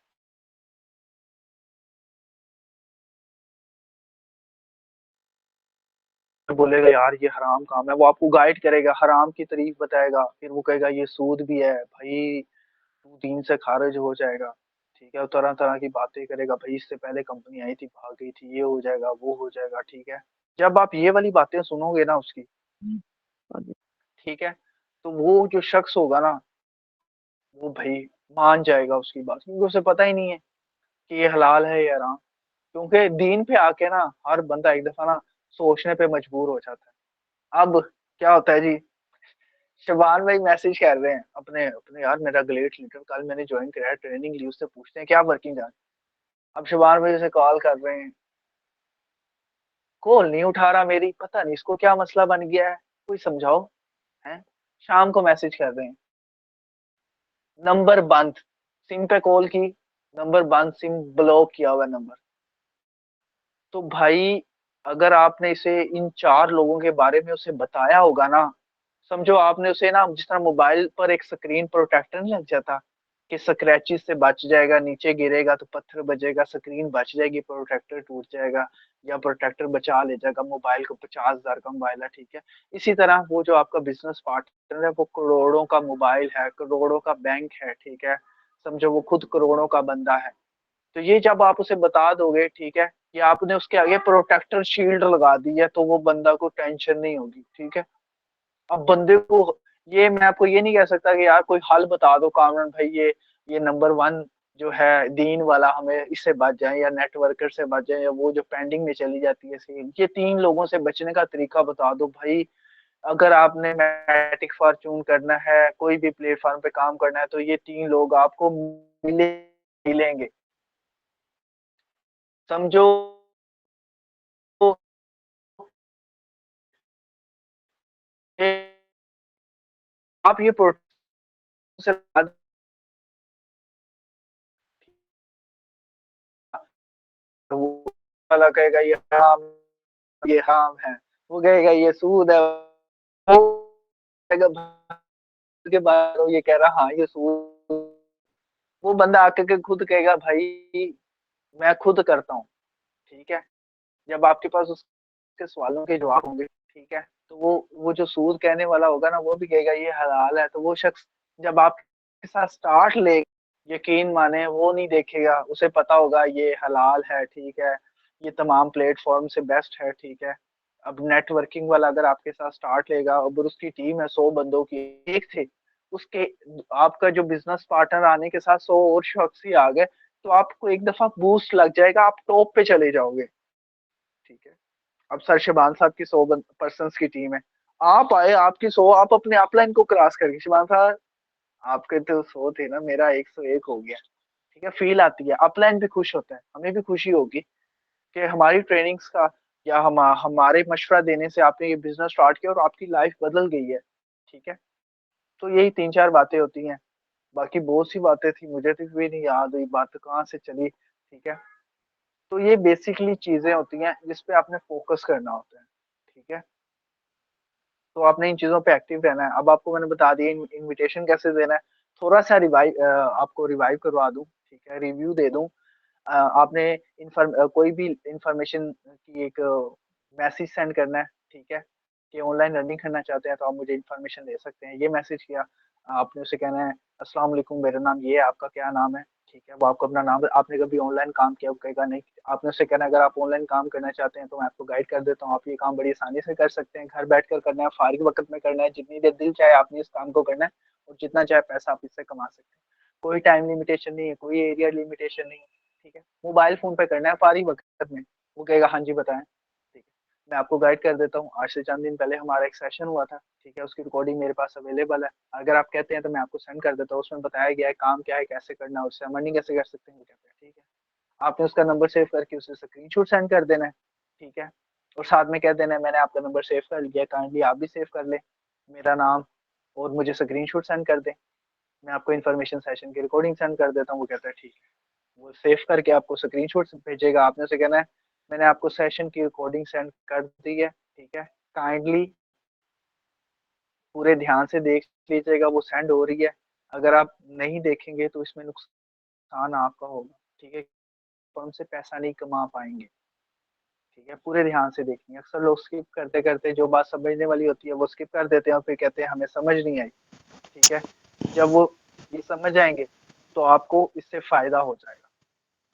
बोलेगा यार ये हराम काम है, वो आपको गाइड करेगा, हराम की तारीफ बताएगा, फिर वो कहेगा ये सूद भी है भाई, तू दीन से खारिज हो जाएगा, ठीक है, तरह तरह की बातें करेगा, भाई इससे पहले कंपनी आई थी भाग गई थी, ये हो जाएगा वो हो जाएगा, ठीक है। जब आप ये वाली बातें सुनोगे ना उसकी, ठीक है, तो वो जो शख्स होगा ना, वो भाई मान जाएगा उसकी बात, क्योंकि उसे पता ही नहीं है कि ये हलाल है या हराम। क्योंकि दीन पे आके ना हर बंदा एक दफा ना सोचने पे मजबूर हो जाता है। अब क्या होता है जी, शबान भाई मैसेज कर रहे हैं अपने अपने, यार मेरा ग्लेड लीडर कल मैंने ज्वाइन किया है, ट्रेनिंग ली, उससे पूछते हैं क्या वर्किंग जान। अब शबान भाई उसे कॉल कर रहे हैं, कॉल नहीं उठा रहा मेरी, पता नहीं इसको क्या मसला बन गया है, कोई समझाओ, है। शाम को मैसेज कर रहे हैं, नंबर बंद, सिम पे कॉल की, नंबर बंद, सिम ब्लॉक किया हुआ नंबर। तो भाई अगर आपने इसे इन 4 लोगों के बारे में उसे बताया होगा ना, समझो आपने उसे ना, जिस तरह मोबाइल पर एक स्क्रीन प्रोटेक्टर नहीं लग जाता कि स्क्रैचेस से बच जाएगा, नीचे गिरेगा तो पत्थर बजेगा, स्क्रीन बच जाएगी, प्रोटेक्टर टूट जाएगा, या प्रोटेक्टर बचा ले जाएगा मोबाइल को, 50,000 का मोबाइल है, ठीक है। इसी तरह वो जो आपका बिजनेस पार्टनर है, वो करोड़ों का मोबाइल है, करोड़ों का बैंक है, ठीक है, समझो वो खुद करोड़ों का बंदा है। तो ये जब आप उसे बता दोगे, ठीक है, कि आपने उसके आगे प्रोटेक्टर शील्ड लगा दी है, तो वो बंदा को टेंशन नहीं होगी, ठीक है। अब बंदे को, ये मैं आपको ये नहीं कह सकता कि यार कोई हल बता दो कामरान भाई, ये नंबर 1 जो है दीन वाला, हमें इससे बच जाए, या नेटवर्कर से बच जाए, या वो जो पेंडिंग में चली जाती है सेल, ये 3 लोगों से बचने का तरीका बता दो भाई। अगर आपने मैटिक फॉर्चून करना है, कोई भी प्लेटफॉर्म पे काम करना है, तो ये 3 लोग आपको मिलेंगे, समझो। आप ये प्रोसेस, वो वाला कहेगा ये हराम है, वो कहेगा ये सूद है, वो कहेगा के बाद ये कह रहा हाँ ये सूद, वो बंदा आके के खुद कहेगा भाई मैं खुद करता हूँ, ठीक है। जब आपके पास उसके सवालों के जवाब होंगे, ठीक है, तो वो जो सूद कहने वाला होगा ना, वो भी कहेगा ये हलाल है, तो वो शख्स जब आपके साथ स्टार्ट ले, यकीन माने वो नहीं देखेगा, उसे पता होगा ये हलाल है, ठीक है, ये तमाम प्लेटफॉर्म से बेस्ट है, ठीक है। अब नेटवर्किंग वाला अगर आपके साथ स्टार्ट लेगा, और उसकी टीम है 100 बंदों की, एक थे उसके, आपका जो बिजनेस पार्टनर आने के साथ 100 और शख्स ही आ गए, तो आपको एक दफा बूस्ट लग जाएगा, आप टॉप पे चले जाओगे, ठीक है। अब सर शबान साहब की 100 पर्सन की टीम है, आप आए, आपकी 100, आप अपने अपलाइन को क्रॉस करके, शबान साहब आपके तो 100 थे ना, मेरा 101 हो गया, ठीक है, फील आती है, अपलाइन भी खुश होता है, हमें भी खुशी होगी कि हमारी ट्रेनिंग्स का, या हमारे मशवरा देने से आपने ये बिजनेस स्टार्ट किया और आपकी लाइफ बदल गई है, ठीक है। तो यही 3-4 बातें होती हैं, बाकी बहुत सी बातें थी, मुझे तो भी नहीं याद हुई बात कहाँ से चली, ठीक है। तो ये बेसिकली चीजें होती हैं जिसपे आपने फोकस करना होता है, ठीक है। तो आपने इन चीजों पे एक्टिव रहना है। अब आपको मैंने बता दिया इनविटेशन कैसे देना है, थोड़ा सा रिवाइव, आपको रिवाइव करवा दूं, ठीक है, रिव्यू दे दूं। आपने कोई भी इंफॉर्मेशन की एक मैसेज सेंड करना है, ठीक है? कि ऑनलाइन अर्निंग करना चाहते हैं तो आप मुझे इन्फॉर्मेशन दे सकते हैं। ये मैसेज किया, आपने उसे कहना है अस्सलाम वालेकुम मेरा नाम ये है, आपका क्या नाम है? ठीक है, वो आपको अपना नाम आपने कभी ऑनलाइन काम किया? वो कहेगा नहीं। आपने उससे कहना अगर आप ऑनलाइन काम करना चाहते हैं तो मैं आपको गाइड कर देता हूँ, आप ये काम बड़ी आसानी से कर सकते हैं, घर बैठकर करना है, फारिग वक़्त में करना है, जितनी देर दिल चाहे आपने इस काम को करना है और जितना चाहे पैसा आप इससे कमा सकते हैं। कोई टाइम लिमिटेशन नहीं है, कोई एरिया लिमिटेशन नहीं है, ठीक है? मोबाइल फ़ोन पे करना है फारिग वक़्त में। वो कहेगा हाँ जी बताएँ, ठीक है। मैं आपको गाइड कर देता हूँ, आज से चंद दिन पहले हमारा एक सेशन हुआ था, ठीक है? उसकी रिकॉर्डिंग मेरे पास अवेलेबल है। अगर आप कहते हैं तो मैं आपको सेंड कर देता हूँ, उसमें बताया गया है काम क्या है, कैसे करना है, उससे हम अर्निंग कैसे कर सकते हैं, वो कहते हैं, ठीक है? आपने उसका नंबर सेव करके उसे स्क्रीनशॉट सेंड कर देना है, ठीक है? और साथ में कह देना है मैंने आपका नंबर सेव कर लिया है, काइंडली आप भी सेव कर लें, मेरा नाम और मुझे स्क्रीनशॉट सेंड कर दें। मैं आपको इन्फॉर्मेशन सेशन की रिकॉर्डिंग सेंड कर देता हूँ, वो कहता है ठीक है। वो सेव करके आपको स्क्रीनशॉट भेजेगा, आपने उसे कहना है मैंने आपको सेशन की रिकॉर्डिंग सेंड कर दी है, ठीक है? काइंडली पूरे ध्यान से देख लीजिएगा वो सेंड हो रही है। अगर आप नहीं देखेंगे तो इसमें नुकसान आपका होगा, ठीक है? फर्म से पैसा नहीं कमा पाएँगे, ठीक है? पूरे ध्यान से देखेंगे। अक्सर लोग स्किप करते-करते जो बात समझने वाली होती है वो स्किप कर देते हैं और फिर कहते हैं हमें समझ नहीं आई, ठीक है? जब वो ये समझ जाएँगे तो आपको इससे फ़ायदा हो जाएगा,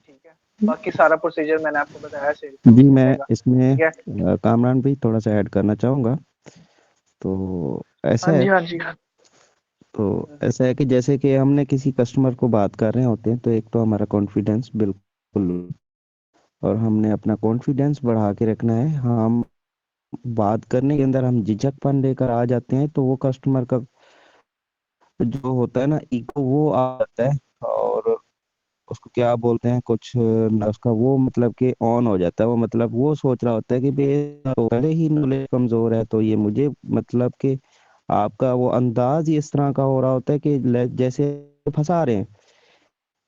ठीक है? बाकी सारा प्रोसीजर मैंने आपको बताया सेल का जी, हो मैं जाएगा, इसमें ठीक है? कामरान भाई थोड़ा-सा ऐड करना चाहूँगा। तो ऐसा हाँ है जी, हाँ जी। तो हुँ, ऐसा है कि जैसे कि हमने किसी कस्टमर को बात कर रहे होते हैं, तो एक तो हमारा कॉन्फिडेंस बिल्कुल और हमने अपना कॉन्फिडेंस बढ़ा के रखना है। हम बात करने के अंदर हम झिझकपन लेकर आ जाते हैं, तो वो कस्टमर का जो होता है ना ईगो वो आ जाता है और उसको क्या बोलते हैं कुछ ना उसका वो मतलब कि ऑन हो जाता है। वो मतलब वो सोच रहा होता है कि भई तो पहले ही नॉलेज कमज़ोर है, तो ये मुझे मतलब कि आपका वो अंदाज़ ही इस तरह का हो रहा होता है कि जैसे फँसा रहे हैं।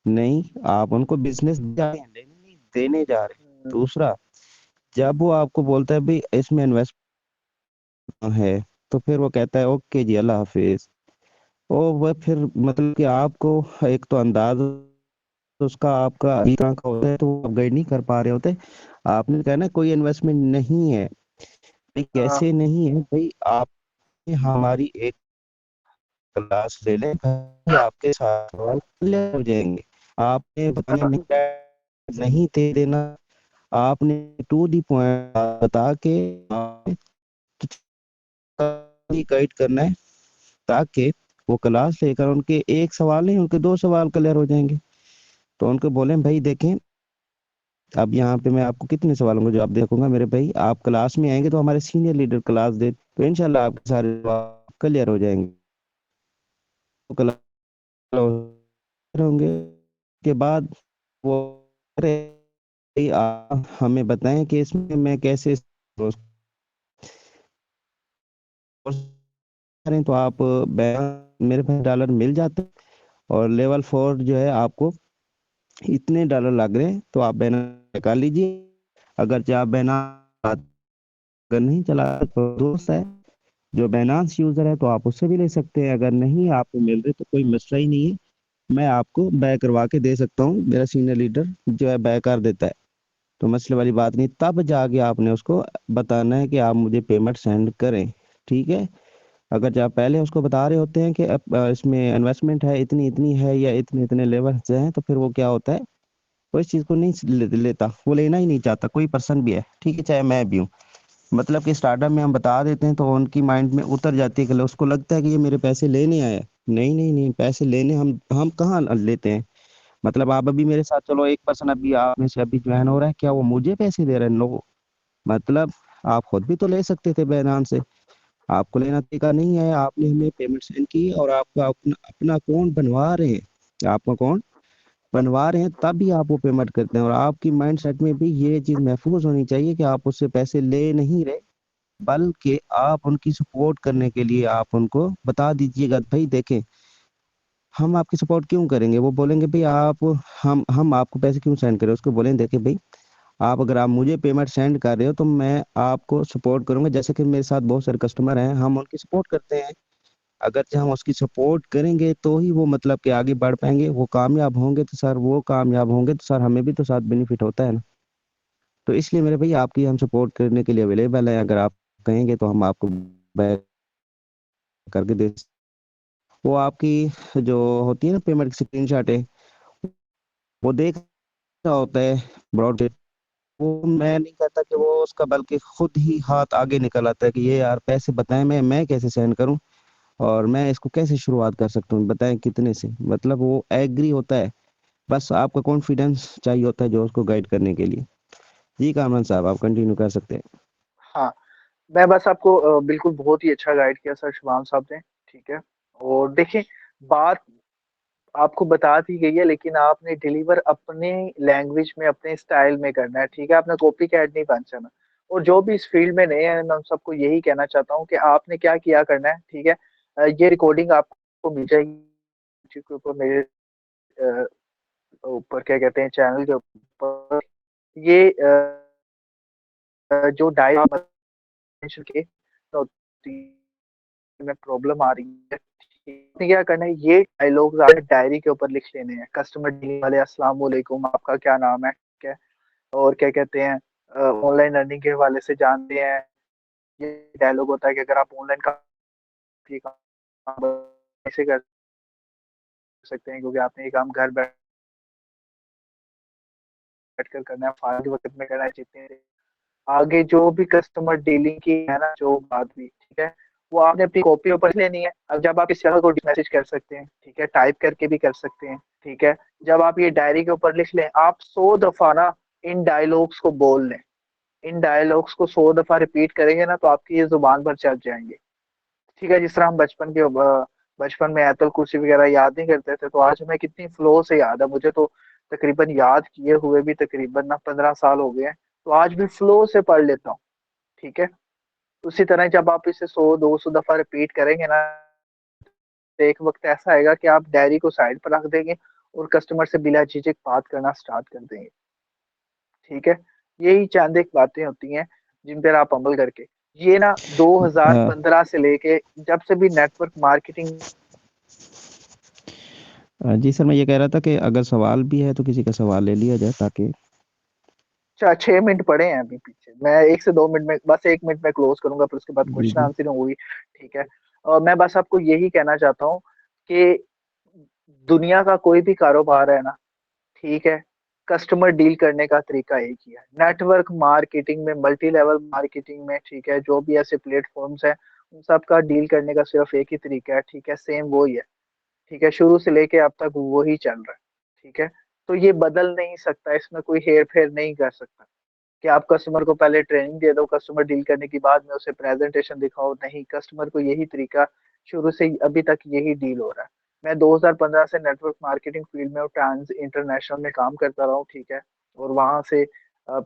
नहीं, आप उनको बिज़नेस जा रहे हैं, लेने नहीं देने जा रहे हैं। हुँ, दूसरा, जब वो आपको बोलता है भई इसमें इन्वेस्ट है, तो फिर वो कहता है ओके जी, अल्लाह हाफ़िज़। और वो फिर मतलब कि आपको एक तो अंदाज़ उसका आपका इस तरह का होता है, तो वो आप गाइड नहीं कर पा रहे होते। आपने कहा ना कोई इन्वेस्टमेंट नहीं है, भई हाँ, कैसे नहीं है? भई आपने हमारी एक क्लास ले लें, भई आपके सारे सवाल क्लियर हो जाएँगे। आपने बताना नहीं दे देना, आपने टू द पॉइंट बता के गाइड करना है ताकि वो क्लास लेकर उनके एक सवाल नहीं उनके 2 सवाल क्लियर हो जाएँगे। तो उनको बोलें भई देखें, अब यहाँ पे मैं आपको कितने सवालों का जवाब दे सकूँगा मेरे भाई, आप क्लास में आएँगे तो हमारे सीनियर लीडर क्लास दे, तो इंशाल्लाह आपके सारे सवाल क्लियर हो जाएँगे। तो क्लियर होंगे के बाद वो अरे भई आप हमें बताएँ कि इसमें मैं कैसे करें तो आप मेरे पास डॉलर मिल जाते हैं और लेवल 4 जो है आपको इतने डॉलर लग रहे हैं, तो आप बैलेंस निकाल लीजिए। अगर चाहे आप बैलेंस अगर नहीं चला तो दोस्त है, जो बाइनेंस यूज़र है तो आप उससे भी ले सकते हैं। अगर नहीं आपको मिल रहे तो कोई मसला ही नहीं है, मैं आपको बैक करवा के दे सकता हूँ। मेरा सीनियर लीडर जो है बैक कर देता है, तो मसले वाली बात नहीं। तब जाके आपने उसको बताना है कि आप मुझे पेमेंट सेंड करें, ठीक है? अगर जो आप पहले उसको बता रहे होते हैं कि इसमें इन्वेस्टमेंट है इतनी-इतनी है या इतने-इतने लेवल से हैं, तो फिर वो क्या होता है, वो इस चीज़ को नहीं लेता, वो लेना ही नहीं चाहता, कोई पर्सन भी है, ठीक है? चाहे मैं भी हूँ। मतलब कि स्टार्टअप में हम बता देते हैं तो उनकी माइंड में उतर जाती है कि उसको लगता है कि ये मेरे पैसे लेने आया है। नहीं, नहीं, नहीं, पैसे लेने हम कहाँ लेते हैं। मतलब आप अभी मेरे साथ चलो एक पर्सन अभी आप में से अभी जॉइन हो रहा है, क्या वो मुझे पैसे दे रहा है? नो। मतलब आप खुद भी तो ले सकते थे बैनान से। आपको लेना तरीका नहीं है, आपने हमें पेमेंट सेंड की और आपका अपना अपना अकाउंट बनवा रहे हैं। आपका अकाउंट बनवा रहे हैं तब भी आप वो पेमेंट करते हैं और आपकी माइंडसेट में भी ये चीज़ महफूज़ होनी चाहिए कि आप उससे पैसे ले नहीं रहे, बल्कि आप उनकी सपोर्ट करने के लिए आप उनको बता दीजिएगा भाई देखें, हम आपकी सपोर्ट क्यों करेंगे? वो बोलेंगे भई आप हम आपको पैसे क्यों सेंड करें? उसको बोलें देखिए भई, आप अगर आप मुझे पेमेंट सेंड कर रहे हो तो मैं आपको सपोर्ट करूँगा। जैसे कि मेरे साथ बहुत सारे कस्टमर हैं, हम उनकी सपोर्ट करते हैं। अगर जो हम उसकी सपोर्ट करेंगे तो ही वो मतलब कि आगे बढ़ पाएंगे। वो कामयाब होंगे तो सर, वो कामयाब होंगे तो सर हमें भी तो साथ बेनिफिट होता है ना। तो इसलिए मेरे भाई आपकी हम सपोर्ट करने के लिए अवेलेबल है। अगर आप कहेंगे तो हम आपको बैक करके दे। वो आपकी जो होती है ना पेमेंट की स्क्रीनशॉट है, वो देख रहा होता है ब्रॉड। वो मैं नहीं कहता कि वो उसका, बल्कि खुद ही हाथ आगे निकल आता है कि ये यार पैसे बताएं, मैं कैसे सेंड करूं और मैं इसको कैसे शुरुआत कर सकता हूँ, बताएं कितने से। मतलब वो एग्री होता है। बस आपका कॉन्फिडेंस चाहिए होता है जो उसको गाइड करने के लिए। जी कामरान साहब, आप कंटिन्यू कर सकते हैं। हाँ, मैं बस आपको बिल्कुल बहुत ही अच्छा गाइड किया सर शुभाम साहब ने। ठीक है। और देखिए, बात आपको बता दी गई है, लेकिन आपने डिलीवर अपने लैंग्वेज में, अपने स्टाइल में करना है। ठीक है, आपने कॉपी कैट नहीं बन जाना। और जो भी इस फील्ड में नए हैं, मैं उन सबको यही कहना चाहता हूँ कि आपने क्या किया करना है। ठीक है। ये रिकॉर्डिंग आपको मिल जाएगी YouTube के ऊपर, मेरे अ, ऊपर क्या कहते हैं, चैनल के ऊपर। ये जो डायरेक्ट के में प्रॉब्लम आ रही है, आपने क्या करना है, ये डायलॉग्स आपने डायरी के ऊपर लिख लेने हैं। कस्टमर डीलिंग वाले, अस्सलाम वालेकुम, आपका क्या नाम है, ठीक है। और क्या कहते हैं, ऑनलाइन अर्निंग के हवाले से जानते हैं। ये डायलॉग होता है कि अगर आप ऑनलाइन का ये काम ऐसे कर सकते हैं, क्योंकि आपने ये काम घर बैठ कर करना है, फालतू वक्त में करना है। जितने आगे जो भी कस्टमर डीलिंग की है ना, जो बात भी, ठीक है, वो आपने अपनी कॉपी ऊपर लेनी है। अब जब आप किसी जगह को मैसेज कर सकते हैं, ठीक है, टाइप करके भी कर सकते हैं। ठीक है। जब आप ये डायरी के ऊपर लिख लें, आप 100 दफा ना इन डायलॉग्स को बोल लें। इन डायलॉग्स को 100 दफा रिपीट करेंगे ना, तो आपकी ये जुबान पर चढ़ जाएंगे। ठीक है। जिस तरह हम बचपन में आयतल कुर्सी वगैरह याद नहीं करते थे, तो आज हमें कितनी फ्लो से याद है। मुझे तो तकरीबन याद किए हुए भी तकरीबन ना 15 साल हो गए हैं, तो आज भी फ्लो से पढ़ लेता हूँ। ठीक है। उसी तरह जब आप इसे 100 200 दफा रिपीट करेंगे ना, तो एक वक्त ऐसा आएगा कि आप डायरी को साइड पर रख देंगे और कस्टमर से बिला झिझक बात करना स्टार्ट कर देंगे। ठीक है। यही चंद एक बातें होती हैं जिन पर आप अमल करके, ये ना हाँ 2015 से लेके जब से भी नेटवर्क मार्केटिंग। जी सर, मैं ये कह रहा था कि अगर सवाल भी है तो किसी का सवाल ले लिया जाए ताकि। अच्छा, 6 मिनट पड़े हैं अभी पीछे। मैं 1 से 2 मिनट में, बस 1 मिनट में क्लोज करूंगा, फिर उसके बाद जी क्वेश्चन जी। आंसर होगी। ठीक है। और मैं बस आपको यही कहना चाहता हूँ कि दुनिया का कोई भी कारोबार है ना, ठीक है, कस्टमर डील करने का तरीका एक ही है। नेटवर्क मार्केटिंग में, मल्टी लेवल मार्केटिंग में, ठीक है, जो भी ऐसे प्लेटफॉर्म्स हैं, उन सब का डील करने का सिर्फ एक ही तरीका है। ठीक है, सेम वो ही है। ठीक है, शुरू से लेके अब तक वो ही चल रहा है। ठीक है। तो ये बदल नहीं सकता, इसमें कोई हेर फेर नहीं कर सकता कि आप कस्टमर को पहले ट्रेनिंग दे दो, कस्टमर डील करने के बाद में उसे प्रेजेंटेशन दिखाओ। नहीं, कस्टमर को यही तरीका शुरू से अभी तक यही डील हो रहा है। मैं 2015 से नेटवर्क मार्केटिंग फील्ड में और ट्रांस इंटरनेशनल में काम करता रहा हूँ। ठीक है। और वहां से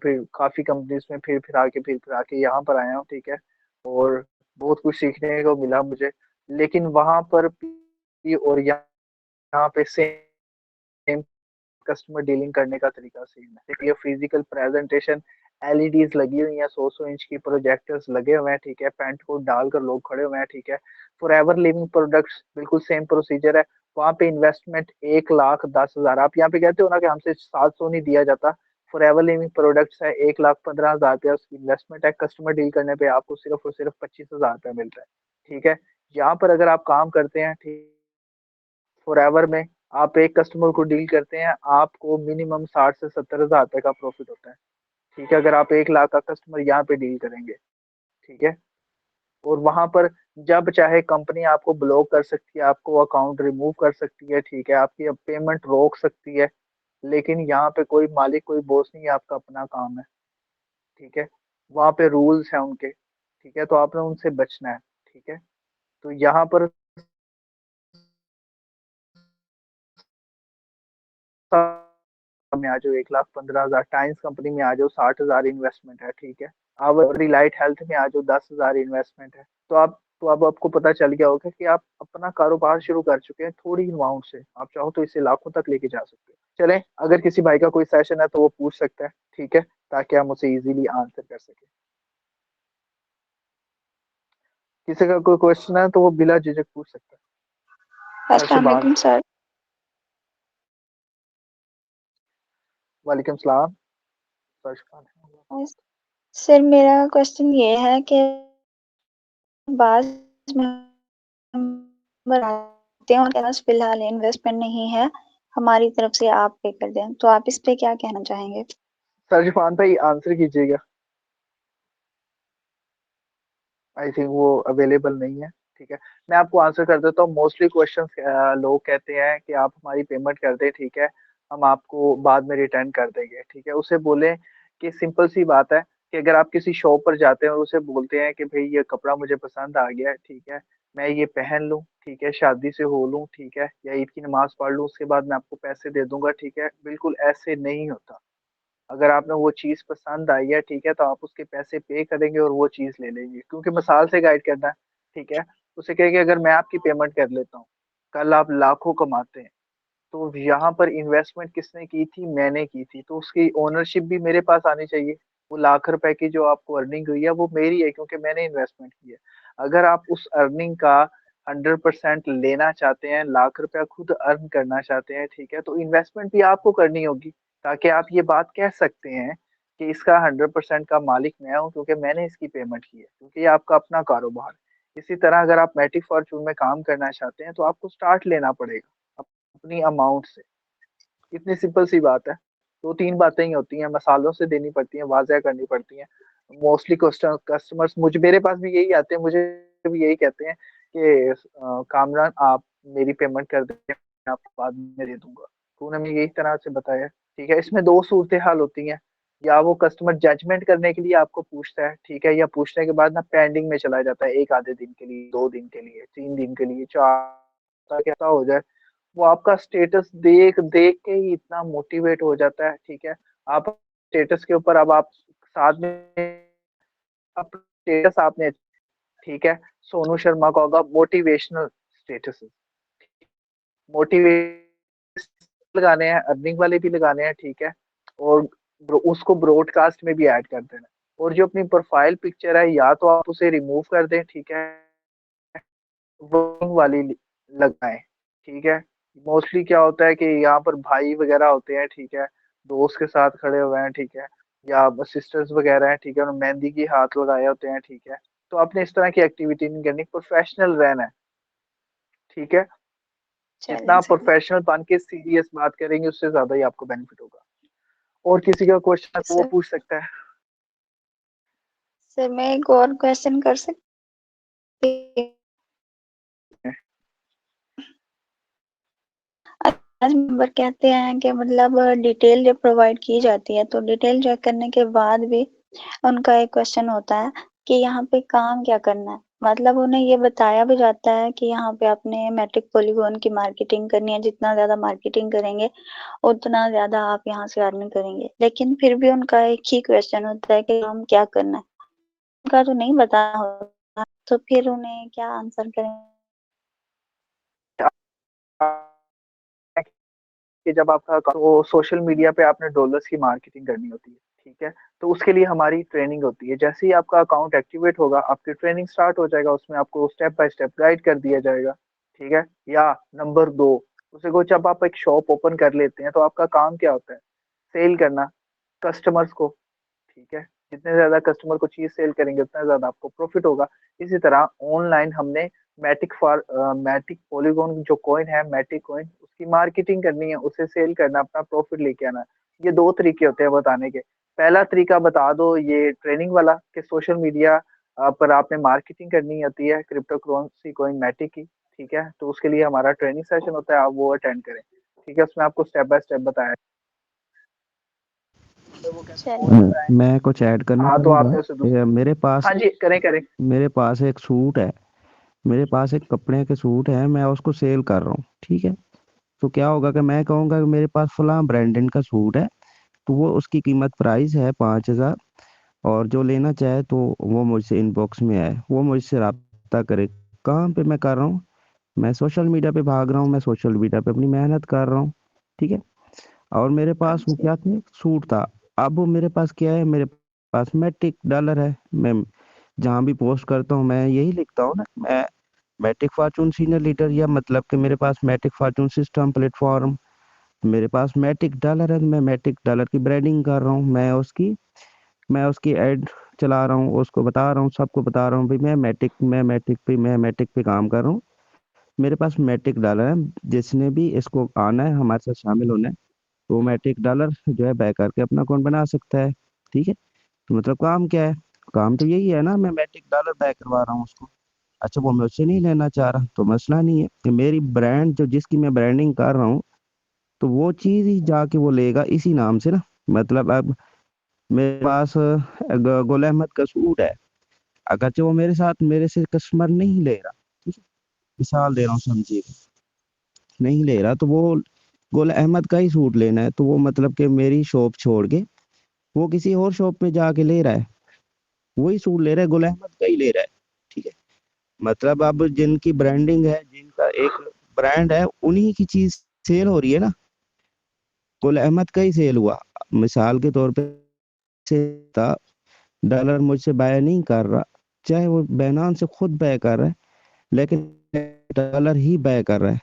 फिर काफी कंपनीज में फिर फिर आके यहाँ पर आया हूँ। ठीक है। और बहुत कुछ सीखने को मिला मुझे। लेकिन वहां पर भी और यहाँ पे सेम कस्टमर डीलिंग करने का तरीका सेम है। देखिए, फिजिकल प्रेजेंटेशन, एलईडीज लगी हुई हैं, 100 100 इंच की प्रोजेक्टर्स लगे हुए हैं। ठीक है। पैंट कोट डालकर लोग खड़े हुए हैं। ठीक है। फॉर एवर लिविंग प्रोडक्ट्स बिल्कुल सेम प्रोसीजर है। वहां पे इन्वेस्टमेंट 1,10,000। आप यहाँ पे कहते हो ना कि हमसे 700 नहीं दिया जाता। फॉर एवर लिविंग प्रोडक्ट्स है, 1,15,000 रुपया उसकी इन्वेस्टमेंट है। कस्टमर डील करने पे आपको सिर्फ और सिर्फ 25,000 रुपया मिल रहा है। ठीक है। यहाँ पर अगर आप काम करते हैं, ठीक, फॉरएवर में आप एक कस्टमर को डील करते हैं, आपको मिनिमम 60 से 70 हज़ार रुपए का प्रॉफिट होता है। ठीक है। अगर आप 1 लाख का कस्टमर यहाँ पे डील करेंगे। ठीक है। और वहां पर जब चाहे कंपनी आपको ब्लॉक कर सकती है, आपको अकाउंट रिमूव कर सकती है। ठीक है। आपकी अब पेमेंट रोक सकती है। लेकिन यहाँ पे कोई मालिक, कोई बॉस नहीं है, आपका अपना काम है। ठीक है। वहां पे रूल्स हैं उनके। ठीक है। तो आपने उनसे बचना है। ठीक है। तो यहाँ पर में आ जाओ, 1,15,000 टाइम्स कंपनी में आ जाओ, 60,000 इन्वेस्टमेंट है। ठीक है। आप रिलाइट हेल्थ में आ जाओ, 10,000 इन्वेस्टमेंट है। तो अब आपको पता चल गया होगा कि आप अपना कारोबार शुरू कर चुके हैं थोड़ी अमाउंट से। आप चाहो तो इसे लाखों तक लेके जा सकते हो। चलें, अगर किसी भाई का कोई सेशन है तो वो पूछ सकता है। ठीक है। ताकि हम उसे इजीली आंसर कर सके। किसी का कोई क्वेश्चन है तो वो बिला झिझक पूछ सकता है। अस्सलाम अर्शबान, वालेकुम सर। वालेकुम सलाम। अर्शबान, सर मेरा क्वेश्चन ये है कि बाज़ मेंबर आते हैं और कहते हैं फिलहाल इन्वेस्टमेंट नहीं है, हमारी तरफ से आप पे कर दें, तो आप इस पे क्या कहना चाहेंगे? अर्शबान भाई आंसर कीजिएगा। आई थिंक वो अवेलेबल नहीं है। ठीक है, मैं आपको आंसर कर देता हूँ। मोस्टली क्वेश्चन लोग कहते हैं कि आप हमारी पेमेंट कर दें, ठीक है, हम आपको बाद में रिटर्न कर देंगे। ठीक है, उसे बोले कि सिंपल सी बात है कि अगर आप किसी शॉप पर जाते हैं और उसे बोलते हैं कि भाई ये कपड़ा मुझे पसंद आ गया है, ठीक है, मैं ये पहन लूँ, ठीक है, शादी से हो लूँ, ठीक है, या ईद की नमाज पढ़ लूँ, उसके बाद मैं आपको पैसे दे दूंगा, ठीक है, बिल्कुल ऐसे नहीं होता। अगर आपने वो चीज़ पसंद आई है, ठीक है, तो आप उसके पैसे पे करेंगे और वो चीज़ ले लेंगे, क्योंकि मिसाल से गाइड करना है। ठीक है, उसे कहेंगे अगर मैं आपकी पेमेंट कर लेता हूँ, कल आप लाखों कमाते हैं, तो यहाँ पर इन्वेस्टमेंट किसने की थी? मैंने की थी, तो उसकी ओनरशिप भी मेरे पास आनी चाहिए। वो लाख रुपए की जो आपको अर्निंग हुई है वो मेरी है, क्योंकि मैंने इन्वेस्टमेंट की है। अगर आप उस अर्निंग का 100% लेना चाहते हैं, लाख रुपया खुद अर्न करना चाहते हैं, ठीक है, तो इन्वेस्टमेंट भी आपको करनी होगी, ताकि आप ये बात कह सकते हैं कि इसका 100% का मालिक मैं हूँ, क्योंकि मैंने इसकी पेमेंट की है, क्योंकि ये आपका अपना कारोबार है। इसी तरह अगर आप मैटिक फॉर्चून में काम करना चाहते हैं तो आपको स्टार्ट लेना पड़ेगा अपनी अमाउंट से। इतनी सिंपल सी बात है। 2-3 बातें ही होती हैं, मसालों से देनी पड़ती हैं, वाज़ह करनी पड़ती हैं। मोस्टली कस्टमर्स मुझे मेरे पास भी यही आते हैं, मुझे भी यही कहते हैं कि कामरान आप मेरी पेमेंट कर दें, मैं आपको बाद में दे दूँगा। तो उन्होंने यही तरह से बताया। ठीक है, इसमें 2 सूरत-ए-हाल होती हैं, या वो कस्टमर जजमेंट करने के लिए आपको पूछता है, ठीक है, या पूछने के बाद ना पेंडिंग में चला जाता है 1 आधे दिन के लिए, 2 दिन के लिए, 3 दिन के लिए, 4, ताकि ऐसा हो जाए वो आपका स्टेटस देख देख के ही इतना मोटिवेट हो जाता है, ठीक है? आप स्टेटस के ऊपर अब आप साथ में अब स्टेटस आपने, ठीक है? सोनू शर्मा का होगा मोटिवेशनल स्टेटस, मोटिवेशन लगाने हैं, अर्निंग वाले भी लगाने हैं, ठीक है? और उसको ब्रॉडकास्ट में भी ऐड कर देना है। और जो अपनी प्रोफाइल पिक्चर है, या तो आप उसे रिमूव कर दें, ठीक है? वर्किंग वाली लगाएँ, ठीक है? मोस्टली क्या होता है कि यहाँ पर भाई वगैरह होते हैं, ठीक है? दोस्त के साथ खड़े हुए हैं, ठीक है? या सिस्टर्स वगैरह हैं, ठीक है? उन्होंने मेहंदी की हाथ लगाए होते हैं, ठीक है? तो आपने इस तरह की एक्टिविटी नहीं करनी, प्रोफेशनल रहना है, ठीक है? जितना चलें आप सर। प्रोफेशनल बन के सीरियस बात करेंगे, उससे ज़्यादा ही आपको बेनिफिट होगा। और किसी का क्वेश्चन है तो वो सर पूछ सकता है। सर मैं एक और क्वेश्चन कर सकती? आज मेंबर कहते हैं कि मतलब डिटेल जब प्रोवाइड की जाती है तो डिटेल चेक करने के बाद भी उनका एक क्वेश्चन होता है कि यहाँ पे काम क्या करना है। मतलब उन्हें ये बताया भी जाता है कि यहाँ पे आपने मैट्रिक पॉलीगॉन की मार्केटिंग करनी है, जितना ज्यादा मार्केटिंग करेंगे उतना ज्यादा आप यहाँ से अर्निंग करेंगे, लेकिन फिर भी उनका एक ही क्वेश्चन होता है कि काम क्या करना है। उनका तो नहीं बताया होता, तो फिर उन्हें क्या आंसर करें? कि जब आपका तो सोशल मीडिया पे आपने डॉलर्स की मार्केटिंग करनी होती है, ठीक है? तो उसके लिए हमारी ट्रेनिंग होती है। जैसे ही आपका अकाउंट एक्टिवेट होगा, आपकी ट्रेनिंग स्टार्ट हो जाएगा, उसमें आपको स्टेप बाय स्टेप गाइड कर दिया जाएगा, ठीक है? या नंबर 2, उसे को जब आप एक शॉप ओपन कर लेते हैं, तो आपका काम क्या होता है? सेल करना कस्टमर्स को, ठीक है? जितने ज़्यादा कस्टमर को चीज़ सेल करेंगे, उतना ज़्यादा आपको प्रॉफ़िट होगा। इसी तरह ऑनलाइन हमने मैटिक पॉलीगॉन जो कॉइन है, मैटिक कॉइन, उसकी मार्केटिंग करनी है, उसे सेल करना, अपना प्रॉफ़िट लेके आना है। ये 2 तरीके होते हैं बताने के। पहला तरीका बता दो ये ट्रेनिंग वाला कि सोशल मीडिया पर आपने मार्केटिंग करनी होती है क्रिप्टो करेंसी कॉइन मैटिक की, ठीक है? तो उसके लिए हमारा ट्रेनिंग सेशन होता है, आप वो अटेंड करें, ठीक है? उसमें आपको स्टेप बाय स्टेप बताया वो कैसे चलिए। पोस्ट कराएँ। मैं कुछ ऐड करना हाँ, तो चाहूँगा। आपने उसे दूसरे हाँ जी, करें, करें। मेरे पास एक सूट है, मेरे पास एक कपड़े के सूट है, मैं उसको सेल कर रहा हूँ, ठीक है? तो क्या होगा कि मैं कहूँगा कि मेरे पास फलां ब्रांडेड का सूट है, तो वो उसकी कीमत प्राइस है 5,000, और जो लेना चाहे तो वो मुझसे इनबॉक्स में आए, वो मुझसे रब्ता करे। कहाँ पे मैं कर रहा हूँ? मैं सोशल मीडिया पे भाग रहा हूँ, मैं सोशल मीडिया पे अपनी मेहनत कर रहा हूँ, ठीक है? और मेरे हाँ पास वो जी। क्या थे? सूट था। अब वो मेरे पास क्या है? मेरे पास मैट्रिक डॉलर है। मैं जहाँ भी पोस्ट करता हूँ मैं यही लिखता हूँ ना, मैं मैटिक फॉर्चून सीनियर लीडर, या मतलब कि मेरे पास मैटिक फॉर्चून सिस्टम प्लेटफॉर्म, मेरे पास मैटिक डॉलर है, मैं मैटिक डॉलर की ब्रांडिंग कर रहा हूँ, मैं उसकी एड चला रहा हूँ, उसको बता रहा हूँ, सबको बता रहा हूँ भाई मैं मैटिक पे काम कर रहा हूँ। मेरे पास मैटिक डॉलर है, जिसने भी इसको आना है हमारे साथ शामिल होना है, वो मैटिक डॉलर जो है बैक करके अपना अकाउंट बना सकता है। ठीक है, तो मतलब काम क्या है, काम तो यही है ना, मैं मैटिक डॉलर बैक करवा रहा हूँ उसको। अच्छा, वो मुझसे नहीं लेना चाह रहा तो मसला नहीं है, कि मेरी ब्रांड जो जिसकी मैं ब्रांडिंग कर रहा हूँ, तो वो चीज ही जाके वो लेगा इसी नाम से ना। मतलब अब मेरे पास गुल अहमद का सूट है, अगरचे वो मेरे से कस्टमर नहीं ले रहा, ठीक है, मिसाल दे रहा हूँ, समझिए, नहीं ले रहा, तो वो गुल अहमद का ही सूट लेना है, तो वो मतलब कि मेरी शॉप छोड़ के वो किसी और शॉप में जाके ले रहा है, वही सूट ले रहा है, गुल अहमद का ही ले रहा है। ठीक है, मतलब अब जिनकी ब्रांडिंग है, जिनका एक ब्रांड है, उन्हीं की चीज सेल हो रही है ना, गुल अहमद का ही सेल हुआ। मिसाल के तौर पे से था, डॉलर मुझसे बाय नहीं कर रहा, चाहे वो बैनान से खुद बाय कर रहा है, लेकिन डॉलर ही बाय कर रहा है।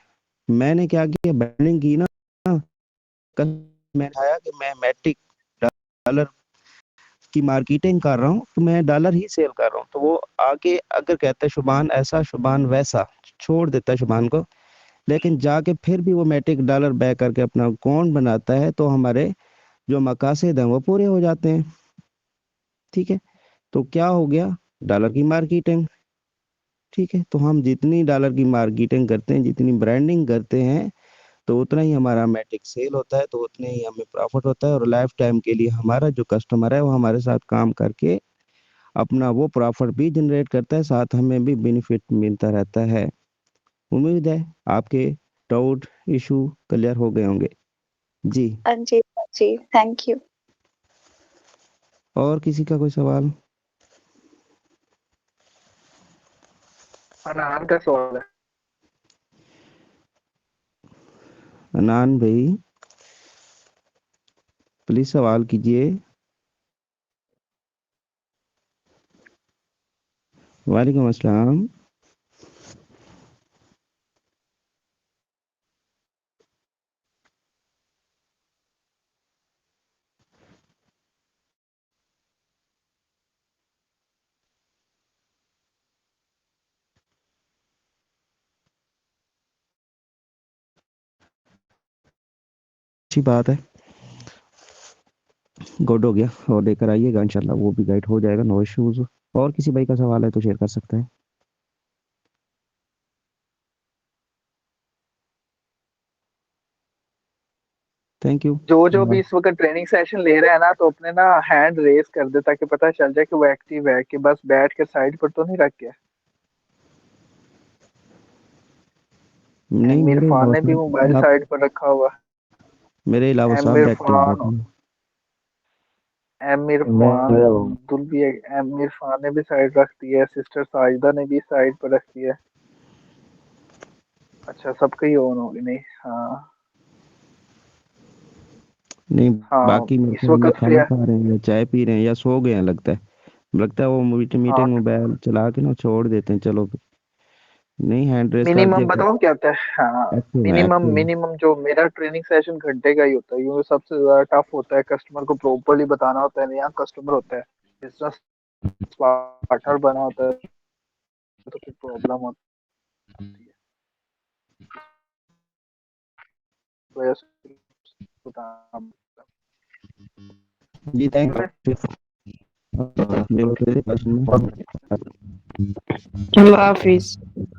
मैंने क्या किया, ब्रांडिंग की ना, कल मैंने आया कि मैं मैटिक डॉलर की मार्केटिंग कर रहा हूँ, तो मैं डॉलर ही सेल कर रहा हूँ, तो वो आगे अगर कहता है शुभान ऐसा शुभान वैसा, छोड़ देता है शुभान को, लेकिन जाके फिर भी वो मैटिक डॉलर बैक करके अपना अकाउंट बनाता है, तो हमारे जो मकासद हैं वो पूरे हो जाते हैं। ठीक है, तो क्या हो गया, डॉलर की मार्केटिंग। ठीक है, तो हम जितनी डॉलर की मार्केटिंग करते हैं, जितनी ब्रांडिंग करते हैं, तो उतना ही हमारा मैट्रिक सेल होता है, तो उतने ही हमें प्रॉफिट होता है, और लाइफ टाइम के लिए हमारा जो कस्टमर है वो हमारे साथ काम करके अपना वो प्रॉफिट भी जनरेट करता है, साथ हमें भी बेनिफिट मिलता रहता है। उम्मीद है आपके डाउट इशू क्लियर हो गए होंगे। जी, हाँ जी, हाँ जी, थैंक यू। और किसी का कोई सवाल? अनान का सवाल है। अनान भाई, प्लीज सवाल कीजिए। वालेकुम अस्सलाम। अच्छी बात है, गुड हो गया, और लेकर आइएगा इंशाल्लाह, वो भी गाइड हो जाएगा, नो इश्यूज। और किसी भाई का सवाल है तो शेयर कर सकते हैं। Thank you. जो जो भी इस वक्त ट्रेनिंग सेशन ले रहा है ना, तो अपने ना हैंड रेस कर दे, ताकि पता चल जाए कि वो एक्टिव है, कि बस बैठ के साइड पर तो नहीं रख गया। नहीं, एम मेरे इरफान अलावा ने भी मोबाइल सब आप, साइड पर रखा हुआ। मेरे अलावा एम सब एक्टिव इरफान, बैठे हैं। एम इरफान अब्दुल भी है, एम इरफान ने भी साइड रख दी है, सिस्टर साजिदा ने भी साइड पर रख दी है। अच्छा, सबका ही ऑन होगी नहीं। हाँ नहीं, हाँ, बाकी मेरे इस को, या वक्त खाना खा रहे हैं या चाय पी रहे हैं या सो गए हैं, लगता है वो हाँ, मीटिंग मोबाइल चला के ना छोड़ देते हैं, चलो फिर। नहीं, हैंड रेस कर मिनिमम दिया फिर। बताओ क्या होता है। हाँ, एक्टिव है, मिनिमम एक्टिव है। मिनिमम जो मेरा ट्रेनिंग सेशन घंटे का ही होता है, क्योंकि सबसे ज्यादा टफ होता है, कस्टमर को प्रॉपरली बताना होता है, नया कस्टमर होता है, बिजनेस पार्टनर बना होता है, तो फिर प्रॉब्लम होती है। इस वजह से बताना पड़ता जी, थैंक है। यू। जो क्वेश्चन में अल्लाह हाफिज।